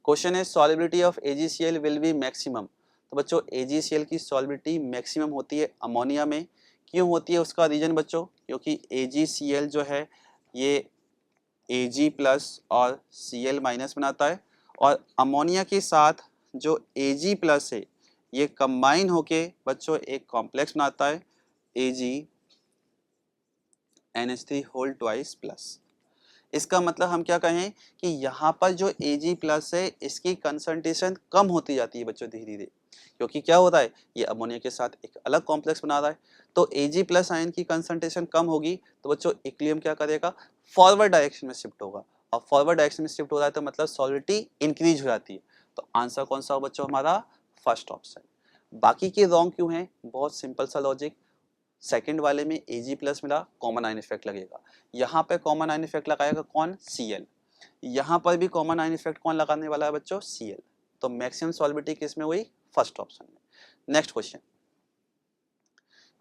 क्वेश्चन है solubility of AgCl will be maximum. तो बच्चों AgCl की सॉल्युबिलिटी मैक्सिमम होती है अमोनिया में। क्यों होती है उसका रीजन बच्चों, क्योंकि AgCl जो है ये Ag+ और Cl- बनाता है, और अमोनिया के साथ जो Ag+ है ये कंबाइन होके बच्चों एक कॉम्प्लेक्स बनाता है AgNH3+। इसका मतलब हम क्या कहें कि यहाँ पर जो Ag+ है इसकी कंसंट्रेशन कम होती जाती है बच्चों धीरे धीरे, क्योंकि क्या होता है ये अमोनिया के साथ एक अलग कॉम्प्लेक्स बना रहा है, तो Ag+ आयन की कंसंट्रेशन कम होगी तो बच्चों इक्विलिब्रियम क्या करेगा, फॉरवर्ड डायरेक्शन में शिफ्ट होगा, और फॉरवर्ड डायरेक्शन में शिफ्ट हो रहा है तो मतलब सॉल्युबिलिटी इंक्रीज हो जाती है। तो आंसर कौन सा हो बच्चों हमारा फर्स्ट ऑप्शन। बाकी के रॉन्ग क्यों हैं, बहुत सिंपल सा लॉजिक, सेकंड वाले में Ag+ मिला, कॉमन आयन इफेक्ट लगेगा, यहाँ पे कॉमन आयन इफेक्ट लगाएगा कौन Cl, यहाँ पर भी कॉमन आयन इफेक्ट कौन लगाने वाला है बच्चों Cl, तो मैक्सिमम सॉल्युबिलिटी किस में हुई फर्स्ट ऑप्शन में। नेक्स्ट क्वेश्चन,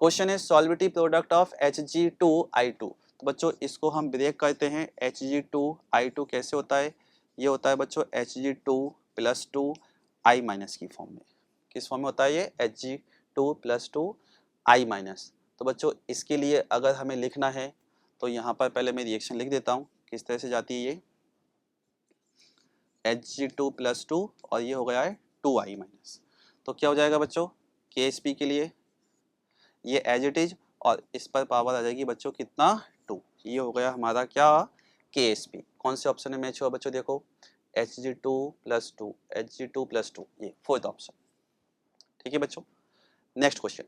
क्वेश्चन है सॉल्युबिलिटी प्रोडक्ट ऑफ Hg2I2। तो बच्चों इसको हम ब्रेक करते हैं, Hg2I2 कैसे होता है, ये होता है बच्चों Hg2+2I- की फॉर्म में। किस फॉर्म में होता है ये Hg2+2I-। तो बच्चों इसके लिए अगर हमें लिखना है तो यहाँ पर पहले मैं रिएक्शन लिख देता हूँ किस तरह से जाती है, ये Hg2+2 और ये हो गया है 2I-। तो क्या हो जाएगा बच्चों KSP के लिए ये एज इट इज, और इस पर पावर आ जाएगी बच्चों कितना 2, ये हो गया हमारा क्या KSP। कौन से ऑप्शन में मैच हुआ बच्चों, देखो Hg2+2 Hg2+2, ये फोर्थ ऑप्शन। ठीक है बच्चों, नेक्स्ट क्वेश्चन।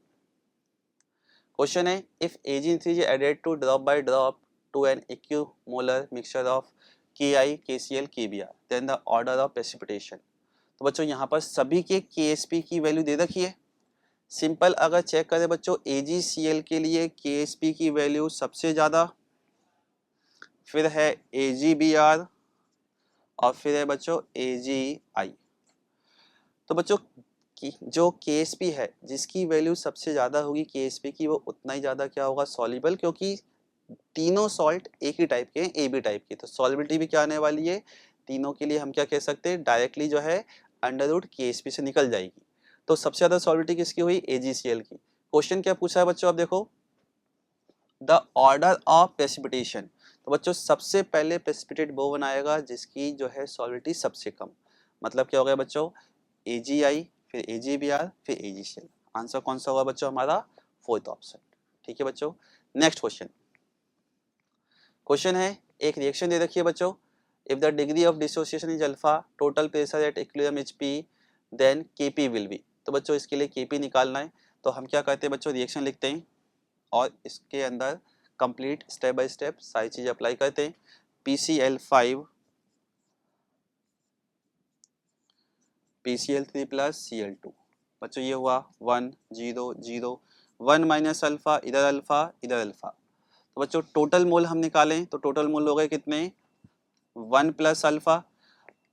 क्वेश्चन है if Ag3 added to drop by drop to an equimolar mixture of Ki KCl KBr then the order of precipitation. तो बच्चों यहाँ पर सभी के KSP की वैल्यू दे रखी है। सिंपल अगर चेक करें बच्चों AgCl के लिए KSP की वैल्यू सबसे ज़्यादा, फिर है AgBr और फिर है बच्चों AgI। तो बच्चों जो KSP है जिसकी वैल्यू सबसे ज़्यादा होगी KSP की, वो उतना ही ज़्यादा क्या होगा सॉल्युबल, क्योंकि तीनों सॉल्ट एक ही टाइप के हैं AB टाइप के, तो सॉल्युबिलिटी भी क्या आने वाली है तीनों के लिए, हम क्या कह सकते हैं डायरेक्टली जो है √KSP से निकल जाएगी। तो सबसे ज़्यादा सॉल्युबिलिटी किसकी हुई AgCl की। क्वेश्चन क्या पूछा है बच्चों, आप देखो द ऑर्डर ऑफ प्रेसिपिटेशन। तो बच्चों सबसे पहले प्रेसिपिटेट वो बनाएगा जिसकी जो है सॉल्युबिलिटी सबसे कम, मतलब क्या हो गया बच्चों AgI फिर AgBr फिर AgCl। आंसर कौन सा होगा बच्चों हमारा? Fourth option. ठीक है बच्चों, नेक्स्ट क्वेश्चन। क्वेश्चन है, एक रिएक्शन दे रखी है बच्चों, if the degree of dissociation is alpha, total pressure at equilibrium is P, then KP will be. तो बच्चों इसके लिए केपी निकालना है, तो हम क्या करते हैं बच्चों, रिएक्शन लिखते हैं और इसके अंदर कंप्लीट स्टेप बाय स्टेप सारी चीजें अप्लाई करते हैं। PCl5 PCl3 प्लस Cl2, बच्चों ये हुआ 1 0 0, 1 माइनस अल्फा, इधर अल्फा इधर अल्फा। तो बच्चों टोटल मोल हम निकालें तो टोटल मोल हो गए कितने? 1 प्लस अल्फा।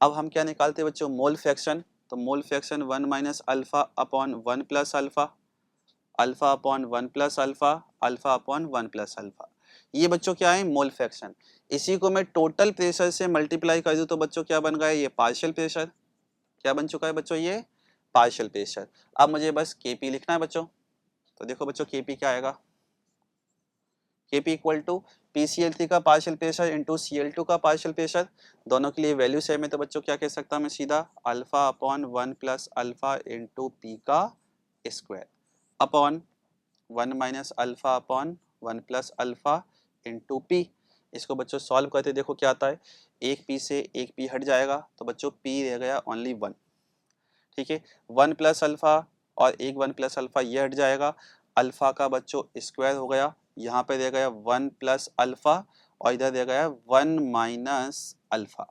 अब हम क्या निकालते हैं बच्चों? Mole fraction. तो mole fraction 1 minus alpha upon 1 plus alpha, alpha upon 1 plus alpha, alpha upon 1 plus alpha. ये बच्चों क्या है? Mole fraction. इसी को मैं टोटल प्रेशर से मल्टीप्लाई कर दूं तो बच्चों क्या बन गया? ये पार्शियल प्रेशर। क्या बन चुका है बच्चों? ये पार्शियल प्रेशर। अब मुझे बस केपी लिखना है बच्चों। तो देखो बच्चों केपी क्या आएगा? केपी इक्वल टू PCl3 का पार्शियल प्रेशर इंटू Cl2 का पार्शियल प्रेशर, दोनों के लिए वैल्यू सेम है। तो बच्चों क्या कह सकता हूँ मैं सीधा? Alpha upon 1 plus alpha into P का square upon 1 minus alpha upon 1 plus alpha into P. इसको बच्चों सॉल्व करते देखो क्या आता है, एक पी से एक पी हट जाएगा तो बच्चों पी रह गया ओनली 1। ठीक है, 1 प्लस अल्फा और एक 1 प्लस अल्फा ये हट जाएगा, अल्फा का बच्चों स्क्वायर हो गया, यहाँ पे रह गया 1 प्लस अल्फा और इधर रह गया 1 माइनस अल्फा।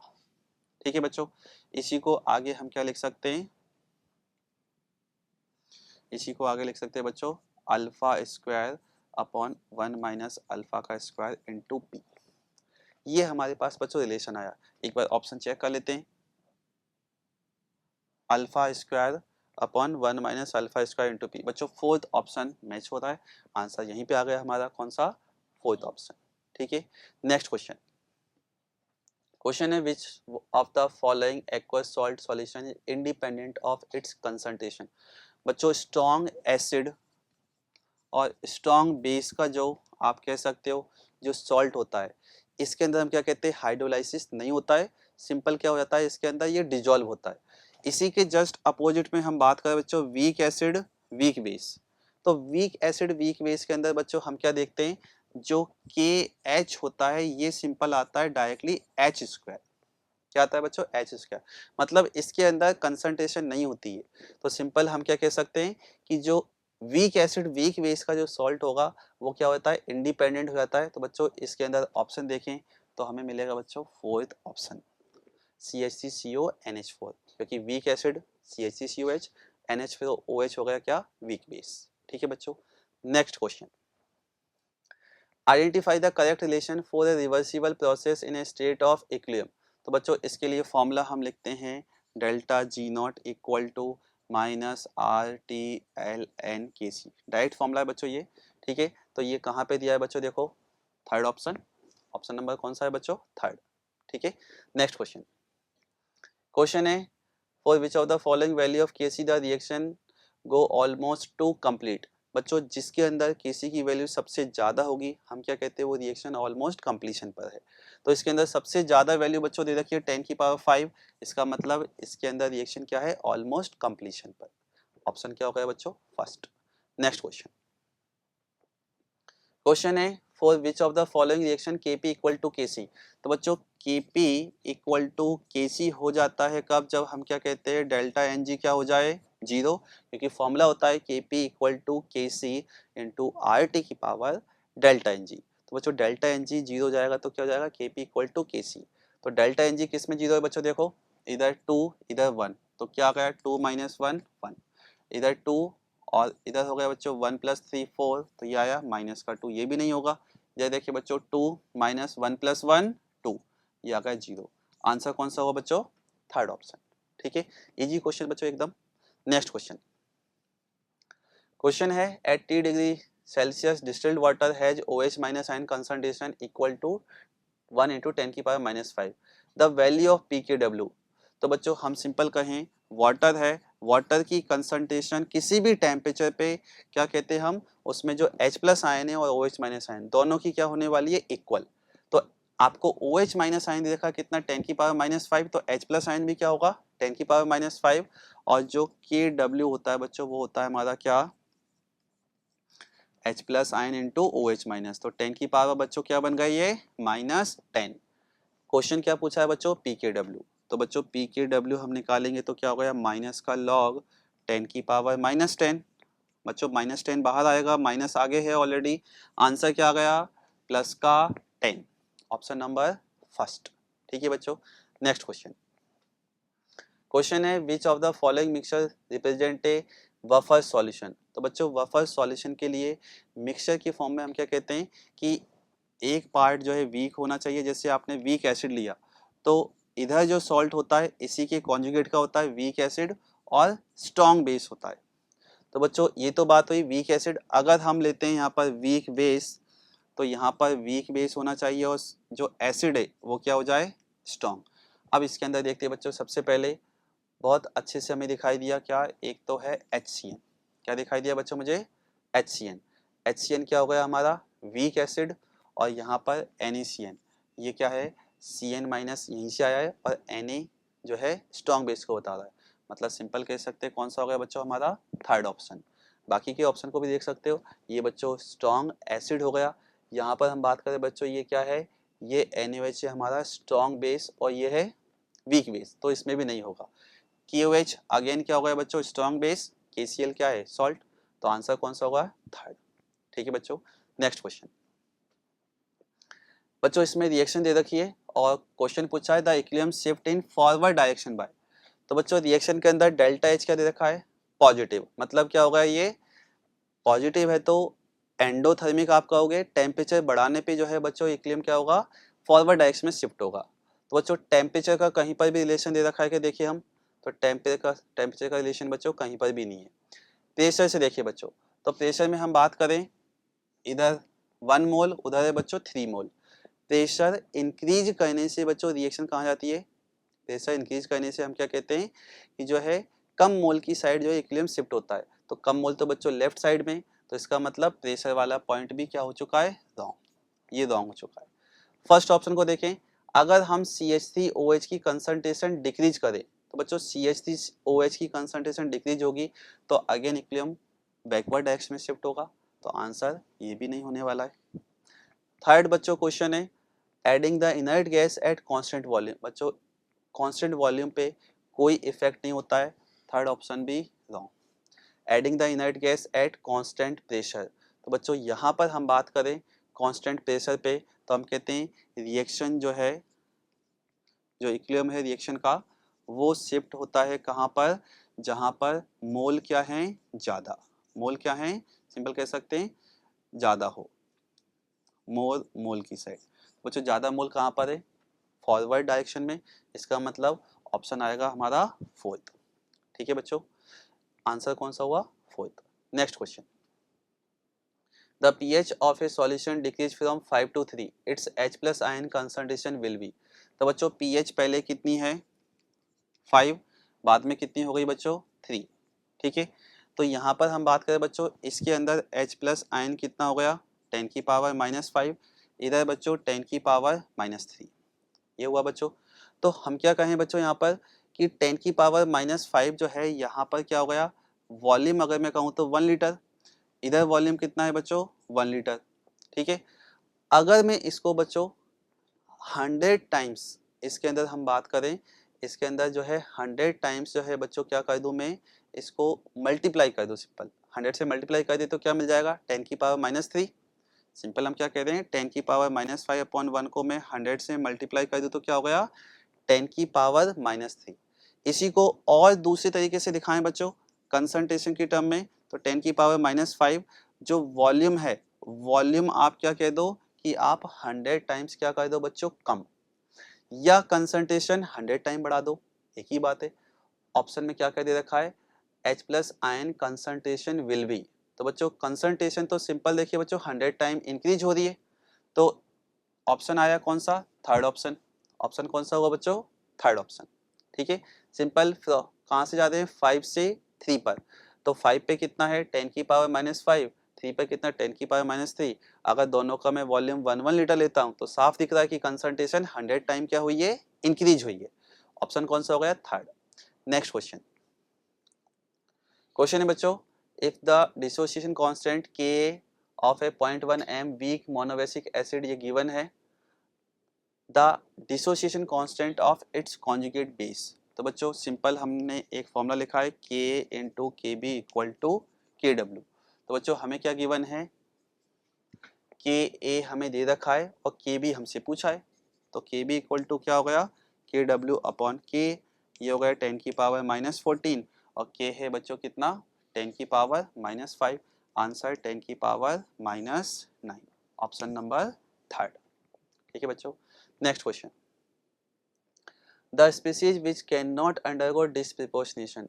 ठीक है बच्चों, इसी को आगे हम क्या लिख सकते हैं? इसी को आगे लिख सकते हैं बच्चों alpha square upon 1 minus alpha का स्क्वायर इंटू पी। ये हमारे पास बच्चों रिलेशन आया। एक बार ऑप्शन चेक कर लेते हैं, alpha square upon 1 minus alpha square into P. बच्चों फोर्थ ऑप्शन मैच हो रहा है, आंसर यहीं पे आ गया हमारा, कौन सा? Fourth option. ठीक है, नेक्स्ट क्वेश्चन। क्वेश्चन है, विच of the following aqueous salt solution is independent of its concentration. बच्चों स्ट्रॉन्ग एसिड और स्ट्रॉन्ग बेस का जो आप कह सकते हो जो सॉल्ट होता है, इसके अंदर हम क्या कहते हैं? हाइड्रोलाइसिस नहीं होता है, सिंपल क्या हो जाता है इसके अंदर? ये डिजॉल्व होता है। इसी के जस्ट अपोजिट में हम बात करें बच्चों वीक एसिड वीक बेस। तो वीक एसिड वीक बेस के अंदर बच्चों हम क्या देखते हैं? जो KH होता है ये सिंपल आता है डायरेक्टली H स्क्वायर। क्या आता है बच्चों? H square. मतलब इसके अंदर कंसंट्रेशन नहीं होती है, तो सिंपल हम क्या कह सकते हैं कि जो वीक एसिड वीक बेस का जो सॉल्ट होगा वो क्या होता है? इंडिपेंडेंट हो जाता है। तो बच्चों इसके अंदर ऑप्शन देखें तो हमें मिलेगा बच्चों फोर्थ ऑप्शन CH3CONH4, क्योंकि वीक एसिड CH3COH, NH फिर OH हो गया क्या? Weak base. ठीक है बच्चों, next question. Identify the correct relation for a reversible process in a state of equilibrium. तो बच्चों इसके लिए फॉर्मूला हम लिखते हैं delta G naught equal to minus RT/LN/KC। Direct formula है बच्चों ये। ठीक है, तो ये कहाँ पे दिया है बच्चों? देखो थर्ड ऑप्शन, ऑप्शन नंबर कौन सा है बच्चों? थर्ड। ठीक है, नेक्स्ट क्वेश्चन। क्वेश्चन है, for which of the following value of KC the reaction go almost two complete. बच्चों जिसके अंदर KC की वैल्यू सबसे ज़्यादा होगी हम क्या कहते हैं? वो रिएक्शन ऑलमोस्ट कंप्लीशन पर है। तो इसके अंदर सबसे ज़्यादा वैल्यू बच्चों दे रखी है 10⁵, इसका मतलब इसके अंदर रिएक्शन क्या है? ऑलमोस्ट कंप्लीशन पर। ऑप्शन क्या होगा बच्चों? फर्स्ट। Next question. क्वेश्चन है, for which of the following reaction KP equal to KC। तो बच्चों KP इक्वल टू KC हो जाता है कब? जब हम क्या कहते हैं? डेल्टा NG क्या हो जाए? 0, क्योंकि फॉर्मूला होता है KP equal to KC into RT की पावर डेल्टा NG। तो बच्चों डेल्टा NG 0 हो जाएगा तो क्या हो जाएगा? KP equal to KC। तो डेल्टा NG किस में 0 है बच्चों? देखो इधर 2 इधर 1, तो क्या आ गया? 2 माइनस 1 1, इधर 2 और इधर हो गया बच्चों 1 प्लस 3 4, तो ये आया माइनस का 2, ये भी नहीं होगा। ये देखिए बच्चों 2 माइनस 1 प्लस 1 2, ये आ गया 0। आंसर कौन सा होगा बच्चों? Third option. ठीक है, इजी क्वेश्चन बच्चों एकदम। Next question. क्वेश्चन है, at T°C distilled water has OH minus ion concentration equal to 1 × 10⁵ the value of pKw। तो बच्चों हम सिंपल कहें वाटर है, वाटर की कंसंट्रेशन किसी भी टेम्परेचर पे क्या कहते हैं हम? उसमें जो H+ आयन है और OH माइनस आयन दोनों की क्या होने वाली है? इक्वल। तो आपको OH माइनस आयन देखा कितना? 10⁵, तो H+ आयन भी क्या होगा? 10⁵, और जो KW होता है बच्चों वो होता है हमारा क्या? H plus ion into OH minus, तो 10 की पावर बच्चों क्या बन गई ये -10। क्वेश्चन क्या पूछा है बच्चों, PKW। तो बच्चों PKW हम निकालेंगे तो क्या हो गया, माइनस का लॉग 10 की पावर -10। बच्चों -10 बाहर आएगा, माइनस आगे है ऑलरेडी, आंसर क्या आ गया प्लस का 10, ऑप्शन नंबर फर्स्ट। ठीक है बच्चों, नेक्स्ट क्वेश्चन। क्वेश्चन है विच of the following mixture represent a wafer solution. तो बच्चों वफर सॉल्यूशन के लिए मिक्सचर की फॉर्म में हम क्या कहते हैं कि एक पार्ट जो है वीक होना चाहिए। जैसे आपने वीक एसिड लिया तो इधर जो सॉल्ट होता है इसी के कॉन्जुगेट का होता है वीक एसिड और स्ट्रॉन्ग बेस होता है। तो बच्चों ये तो बात हुई वीक एसिड। अगर हम लेते हैं यहाँ पर वीक बेस, तो यहाँ पर वीक बेस होना चाहिए और जो एसिड है वो क्या हो जाए स्ट्रॉन्ग। अब इसके अंदर देखते हैं बच्चों, सबसे पहले बहुत अच्छे से हमें दिखाई दिया क्या, एक तो है HCN। क्या दिखाई दिया बच्चों मुझे, HCN। HCN क्या हो गया हमारा वीक एसिड, और यहाँ पर NaCN, ये क्या है CN माइनस यहीं से आया है और Na जो है स्ट्रॉन्ग बेस को बता रहा है। मतलब सिंपल कह सकते हैं कौन सा हो गया बच्चों हमारा थर्ड ऑप्शन। बाकी के ऑप्शन को भी देख सकते हो, ये बच्चों स्ट्रॉन्ग एसिड हो गया। यहाँ पर हम बात करें बच्चों ये क्या है, ये NaOH है हमारा स्ट्रॉन्ग बेस और ये है वीक बेस, तो इसमें भी नहीं होगा। KOH अगेन क्या हो गया बच्चों स्ट्रॉन्ग बेस, KCl क्या है सॉल्ट, तो आंसर कौन सा होगा थर्ड। ठीक है बच्चों, नेक्स्ट क्वेश्चन। बच्चों इसमें रिएक्शन दे रखी है और क्वेश्चन पूछा है the equilibrium shift in forward direction by. तो बच्चों रिएक्शन के अंदर डेल्टा H क्या दे रखा है पॉजिटिव, मतलब क्या होगा ये पॉजिटिव है तो एंडोथर्मिक आप कहोगे, टेम्परेचर बढ़ाने पे जो है बच्चों इक्विलिब्रियम क्या होगा फॉरवर्ड डायरेक्शन में शिफ्ट होगा। तो बच्चों टेम्परेचर का कहीं पर भी रिलेशन दे रखा है कि देखिए हम, तो टेम्परेचर का रिलेशन बच्चों कहीं पर भी नहीं है। प्रेशर से देखिए बच्चों, तो प्रेशर में हम बात करें इधर 1 मोल उधर है बच्चों 3 मोल। प्रेशर इंक्रीज करने से बच्चों रिएक्शन कहाँ जाती है, प्रेशर इंक्रीज करने से हम क्या कहते हैं कि जो है कम मोल की साइड जो है इक्विलिब्रियम शिफ्ट होता है। तो कम मोल तो बच्चों लेफ्ट साइड में, तो इसका मतलब प्रेशर वाला पॉइंट भी क्या हो चुका है रॉन्ग, ये रॉन्ग हो चुका है। फर्स्ट ऑप्शन को देखें, अगर हम CH3OH की कंसंट्रेशन डिक्रीज करें तो बच्चों CH3OH की कंसंट्रेशन डिक्रीज होगी तो अगेन इक्विलिब्रियम बैकवर्ड डायरेक्शन में शिफ्ट होगा, तो आंसर ये भी नहीं होने वाला है। थर्ड बच्चों क्वेश्चन है adding the inert gas at constant volume. बच्चों कांस्टेंट वॉल्यूम पे कोई इफेक्ट नहीं होता है, थर्ड ऑप्शन भी wrong. Adding the inert gas at constant pressure, तो बच्चों यहाँ पर हम बात करें कांस्टेंट प्रेशर पे तो हम कहते हैं रिएक्शन जो है, जो इक्विलिब्रियम है रिएक्शन का वो शिफ्ट होता है कहाँ पर, जहाँ पर मोल क्या है ज़्यादा, मोल क्या है सिंपल कह सकते हैं ज़्यादा हो, मोल मोल की साइड। बच्चों ज़्यादा मोल कहाँ पर है फॉरवर्ड डायरेक्शन में, इसका मतलब ऑप्शन आएगा हमारा फोर्थ। ठीक है बच्चों, आंसर कौन सा हुआ fourth. Next question, the pH of a solution decrease from 5 to 3 its H plus ion concentration will be। तो बच्चों pH पहले कितनी है 5, बाद में कितनी हो गई बच्चों 3। ठीक है, तो यहाँ पर हम बात करें बच्चों इसके अंदर H प्लस आयन कितना हो गया 10 की पावर -5, इधर बच्चों 10 की पावर -3, ये हुआ बच्चों। तो हम क्या कहें बच्चों यहाँ पर कि 10 की पावर -5 जो है यहाँ पर क्या हो गया, वॉल्यूम अगर मैं कहूँ तो 1 लीटर, इधर वॉल्यूम कितना है बच्चों 1 लीटर। ठीक है, अगर मैं इसको बच्चों 100 टाइम्स इसके अंदर हम बात करें, इसके अंदर जो है 100 टाइम्स जो है बच्चों क्या कर दूं मैं इसको मल्टीप्लाई कर दूं, सिंपल 100 से मल्टीप्लाई कर दे तो क्या मिल जाएगा 10 की पावर -3। सिंपल हम क्या कह रहे हैं 10 की पावर -5/1 को मैं 100 से मल्टीप्लाई कर दूं तो क्या हो गया 10 की पावर -3। इसी को और दूसरे तरीके से दिखाएं बच्चों कंसंट्रेशन की टर्म में, तो 10 की पावर -5 जो वॉल्यूम है, वॉल्यूम आप क्या कह दो कि आप 100 टाइम्स क्या कर दो बच्चों कम, या कंसंट्रेशन 100 टाइम बढ़ा दो, एक ही बात है। ऑप्शन में क्या कह दे रखा है H plus ion concentration will be, तो बच्चों कंसंट्रेशन तो सिंपल देखिए बच्चों 100 टाइम इंक्रीज हो रही है, तो ऑप्शन आया कौन सा थर्ड ऑप्शन। ऑप्शन कौन सा हुआ बच्चों थर्ड ऑप्शन। ठीक है, सिंपल कहाँ से जाते हैं 5 से 3 पर, तो 5 पे कितना है 10 की पावर -5, 3 पे कितना 10 की पावर -3, अगर दोनों का मैं वॉल्यूम 1 लीटर लेता हूँ तो साफ दिख रहा है कि कंसंट्रेशन 100 टाइम क्या हुई है इंक्रीज हुई है। ऑप्शन कौन सा हो गया थर्ड। नेक्स्ट क्वेश्चन, क्वेश्चन है बच्चों if the dissociation constant Ka of a 0.1 m weak monobasic acid ये गिवन है। The dissociation constant of its conjugate base. तो बच्चों सिंपल हमने एक फॉर्मूला लिखा है K into K B equal to K W. तो बच्चों हमें क्या गिवन है, के ए हमें दे रखा है और के बी हमसे पूछा है। तो के बी इक्वल टू क्या हो गया, के डब्ल्यू अपॉन के, ये हो गया 10 की पावर -14 और के है बच्चों कितना 10 की पावर -5। आंसर 10 की पावर -9, ऑप्शन नंबर 3। ठीक है बच्चों, next question. The species which can not undergo disproportionation.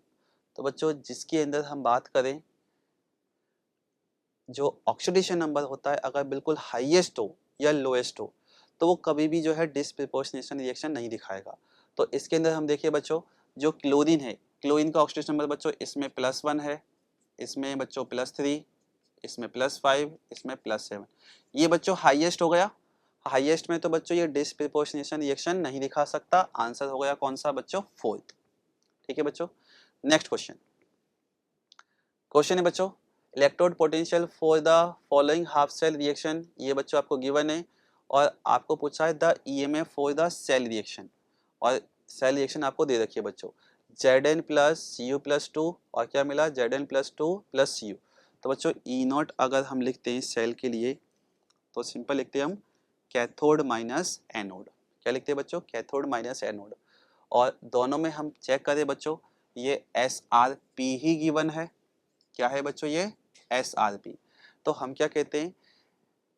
तो बच्चों जिसके अंदर हम बात करें जो ऑक्सीडेशन नंबर होता है अगर बिल्कुल हाईएस्ट हो या लोएस्ट हो तो वो कभी भी जो है डिस्प्रपोर्शनेशन रिएक्शन नहीं दिखाएगा। तो इसके अंदर हम देखिए बच्चों, जो क्लोरीन है, क्लोरीन का ऑक्सीडेशन नंबर बच्चों इसमें +1 है, इसमें बच्चों +3, इसमें +5, इसमें +7। ये बच्चों हाईएस्ट हो गया। हाईएस्ट में तो बच्चों ये डिस्प्रपोर्शनेशन रिएक्शन नहीं दिखा सकता। आंसर हो गया कौन सा बच्चों, 4th। ठीक है बच्चों, नेक्स्ट क्वेश्चन। क्वेश्चन है बच्चों, electrode potential for the following half cell reaction. ये बच्चों आपको गिवन है और आपको पूछा है the EMF for the cell reaction, और सेल रिएक्शन आपको दे रखी है बच्चों Zn + Cu+2 और क्या मिला Zn + 2 + Cu। तो बच्चों E0 अगर हम लिखते हैं सेल के लिए तो सिंपल लिखते हैं हम कैथोड माइनस एनोड। क्या लिखते हैं बच्चों, कैथोड माइनस एनोड। और दोनों में हम चेक करें बच्चों, ये SrP ही गिवन है। क्या है बच्चों, ये SrP। तो हम क्या कहते हैं,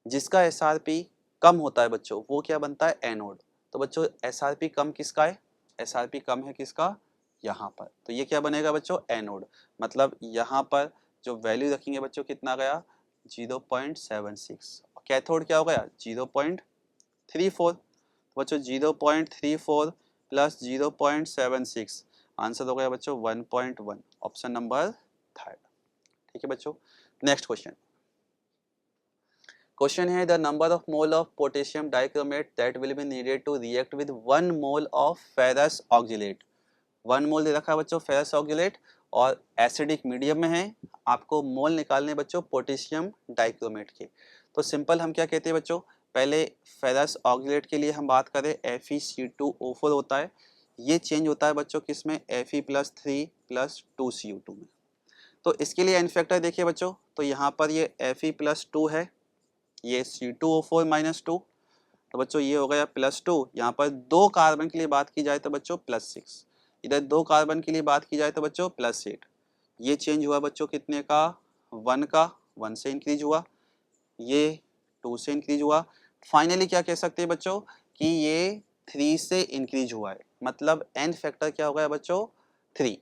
जिसका SrP कम होता है बच्चों वो क्या बनता है, एनोड। तो बच्चों SrP कम किसका है, SrP कम है किसका, यहाँ पर। तो ये क्या बनेगा बच्चों, एनोड। मतलब यहाँ पर जो वैल्यू रखेंगे बच्चों कितना गया 0.76। कैथोड क्या हो गया 0.34। बच्चों 0.34 + 0.76 आंसर हो गया बच्चों 1.1, ऑप्शन नंबर 3। ठीक है बच्चों, नेक्स्ट क्वेश्चन। क्वेश्चन है the number of mole of potassium dichromate that will be needed to react with 1 mole of ferrous oxalate. 1 mole दे रखा है बच्चों फेरस ऑक्जेलेट और एसिडिक मीडियम में है। आपको मोल निकालने बच्चों पोटेशियम डाइक्रोमेट के। तो सिंपल हम क्या कहते हैं बच्चों, पहले फेरस ऑक्जेलेट के लिए हम बात करें FeC2O4 होता है। ये चेंज होता है बच्चों किसमें, Fe+3 + 2Cu2 में। तो इसके लिए एन फैक्टर देखिए बच्चों, तो यहाँ पर ये Fe+2 है, ये C2O4 -2। तो बच्चों ये हो गया +2। यहाँ पर 2 कार्बन के लिए बात की जाए तो बच्चों +6। इधर 2 कार्बन के लिए बात की जाए तो बच्चों +8। ये चेंज हुआ बच्चों कितने का, 1 का, 1 से इंक्रीज हुआ, ये 2 से इंक्रीज हुआ। फाइनली क्या कह सकते हैं बच्चों कि ये 3 से इंक्रीज हुआ है। मतलब एन फैक्टर क्या हो गया बच्चों 3।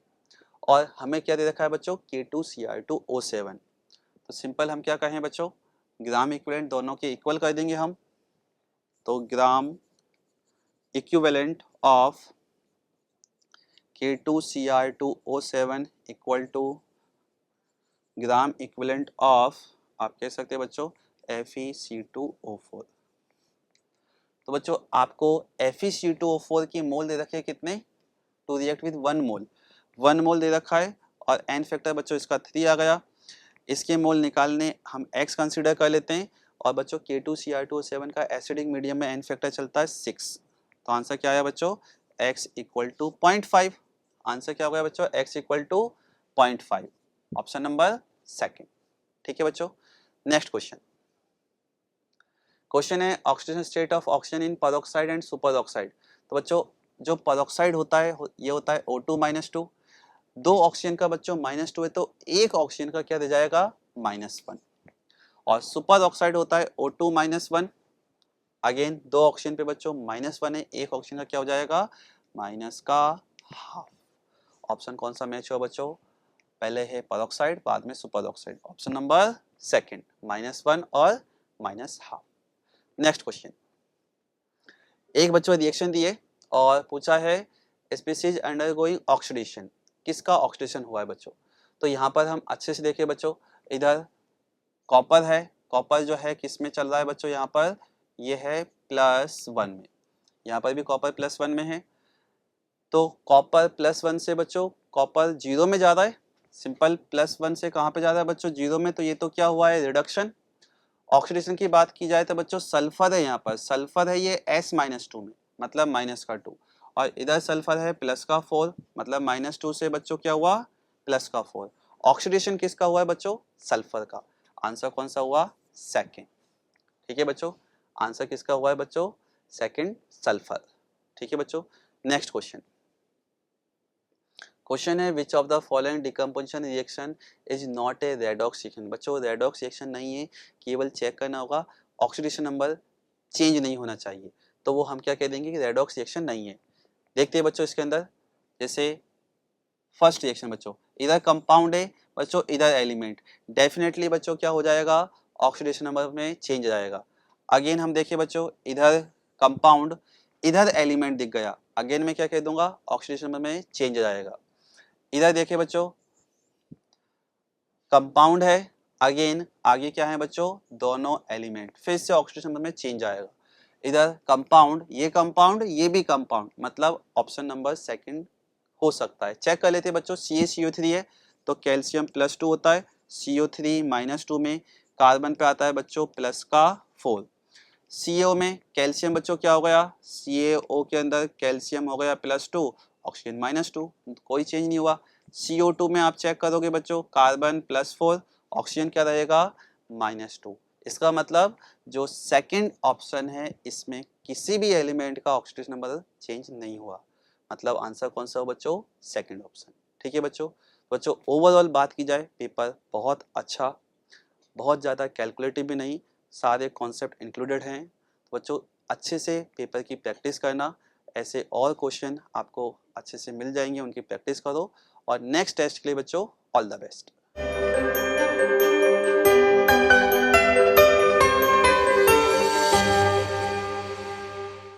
और हमें क्या दे रखा है बच्चों K2Cr2O7। तो सिंपल हम क्या कहें बच्चों, ग्राम इक्विवेलेंट दोनों के इक्वल कर देंगे हम। तो gram equivalent of K2Cr2O7 equal to gram equivalent of, आप कह सकते हैं बच्चों FeC2O4। तो बच्चों आपको FeC2O4 की मोल दे रखे कितने, to react with 1 mole. 1 mole दे रखा है और एन फैक्टर बच्चों इसका 3 आ गया। इसके मोल निकालने हम x कंसीडर कर लेते हैं और बच्चों K2Cr2O7 का एसिडिक मीडियम में एन फैक्टर चलता है 6। तो आंसर क्या आया बच्चों, x = 0.5। आंसर क्या हो गया बच्चों, x = 0.5, ऑप्शन नंबर 2। ठीक है बच्चों, नेक्स्ट क्वेश्चन। क्वेश्चन है oxidation state of oxygen in peroxide and super oxide. तो बच्चों जो पेरोक्साइड होता है ये होता है O2 -2। 2 ऑक्सीजन का बच्चों -2 है तो एक ऑक्सीजन का क्या दे जाएगा -1। और सुपर ऑक्साइड होता है O2 -1। अगेन 2 ऑक्सीजन पे बच्चों -1 है, एक ऑक्सीजन का क्या हो जाएगा -½ ऑप्शन कौन सा मैच हुआ बच्चों, पहले है पेरोक्साइड बाद में सुपर ऑक्साइड, ऑप्शन नंबर 2 -1 और -½ नेक्स्ट क्वेश्चन। एक बच्चों रिएक्शन दिए और पूछा है स्पीसीज अंडरगोइंग ऑक्सीडेशन, किसका ऑक्सीडेशन हुआ है बच्चों। तो यहाँ पर हम अच्छे से देखिए बच्चों, इधर कॉपर है, कॉपर जो है किस में चल रहा है बच्चों, यहाँ पर ये है +1 में, यहाँ पर भी कॉपर +1 में है। तो कॉपर +1 से बच्चों कॉपर 0 में जा रहा है। सिंपल +1 से कहाँ पे जा रहा है बच्चों 0 में, तो ये तो क्या हुआ है रिडक्शन। ऑक्सीडेशन की बात की जाए तो बच्चों सल्फर है, यहाँ पर सल्फर है ये S-2 में, मतलब -2, और इधर सल्फर है +4, मतलब -2 से बच्चों क्या हुआ, +4। ऑक्सीडेशन किसका हुआ है बच्चों, सल्फर का। आंसर कौन सा हुआ, सेकंड। ठीक है बच्चों, आंसर किसका हुआ है बच्चों, सेकंड, सल्फर। ठीक है बच्चों, नेक्स्ट क्वेश्चन। क्वेश्चन है विच of the following decomposition reaction is not a redox reaction. बच्चों रेडॉक्स रिएक्शन नहीं है, केवल चेक करना होगा ऑक्सीडेशन नंबर चेंज नहीं होना चाहिए, तो वो हम क्या कह देंगे कि रेडॉक्स रिएक्शन नहीं है। देखते हैं बच्चों इसके अंदर, जैसे फर्स्ट रिएक्शन बच्चों, इधर कंपाउंड है बच्चों, इधर एलिमेंट, डेफिनेटली बच्चों क्या हो जाएगा, ऑक्सीडेशन नंबर में चेंज आएगा। अगेन हम देखिए बच्चों, इधर कंपाउंड, इधर एलिमेंट दिख गया, अगेन मैं क्या कह दूंगा, ऑक्सीडेशन नंबर में चेंज आएगा। इधर देखिए बच्चों, कंपाउंड है, अगेन आगे क्या है बच्चों, दोनों एलिमेंट, फिर से ऑक्सीडेशन नंबर में चेंज आएगा। इधर कंपाउंड, ये भी कंपाउंड, मतलब ऑप्शन नंबर सेकंड हो सकता है। चेक कर लेते हैं बच्चों, CaCO3 है तो कैल्शियम +2 होता है, CO3 -2 में कार्बन पे आता है बच्चों +4। CO में कैल्शियम बच्चों क्या हो गया, CaO के अंदर कैल्शियम हो गया +2, ऑक्सीजन -2, कोई चेंज नहीं हुआ। CO2 में आप चेक करोगे बच्चों, कार्बन +4, ऑक्सीजन क्या रहेगा, -2। इसका मतलब जो सेकंड ऑप्शन है इसमें किसी भी एलिमेंट का ऑक्सीडेशन नंबर चेंज नहीं हुआ, मतलब आंसर कौन सा हो बच्चों, सेकंड ऑप्शन। ठीक है बच्चों, ओवरऑल बात की जाए पेपर बहुत अच्छा, बहुत ज़्यादा कैलकुलेटिव भी नहीं, सारे कॉन्सेप्ट इंक्लूडेड हैं। बच्चों अच्छे से पेपर की प्रैक्टिस करना, ऐसे और क्वेश्चन आपको अच्छे से मिल जाएंगे, उनकी प्रैक्टिस करो, और नेक्स्ट टेस्ट के लिए बच्चों ऑल द बेस्ट।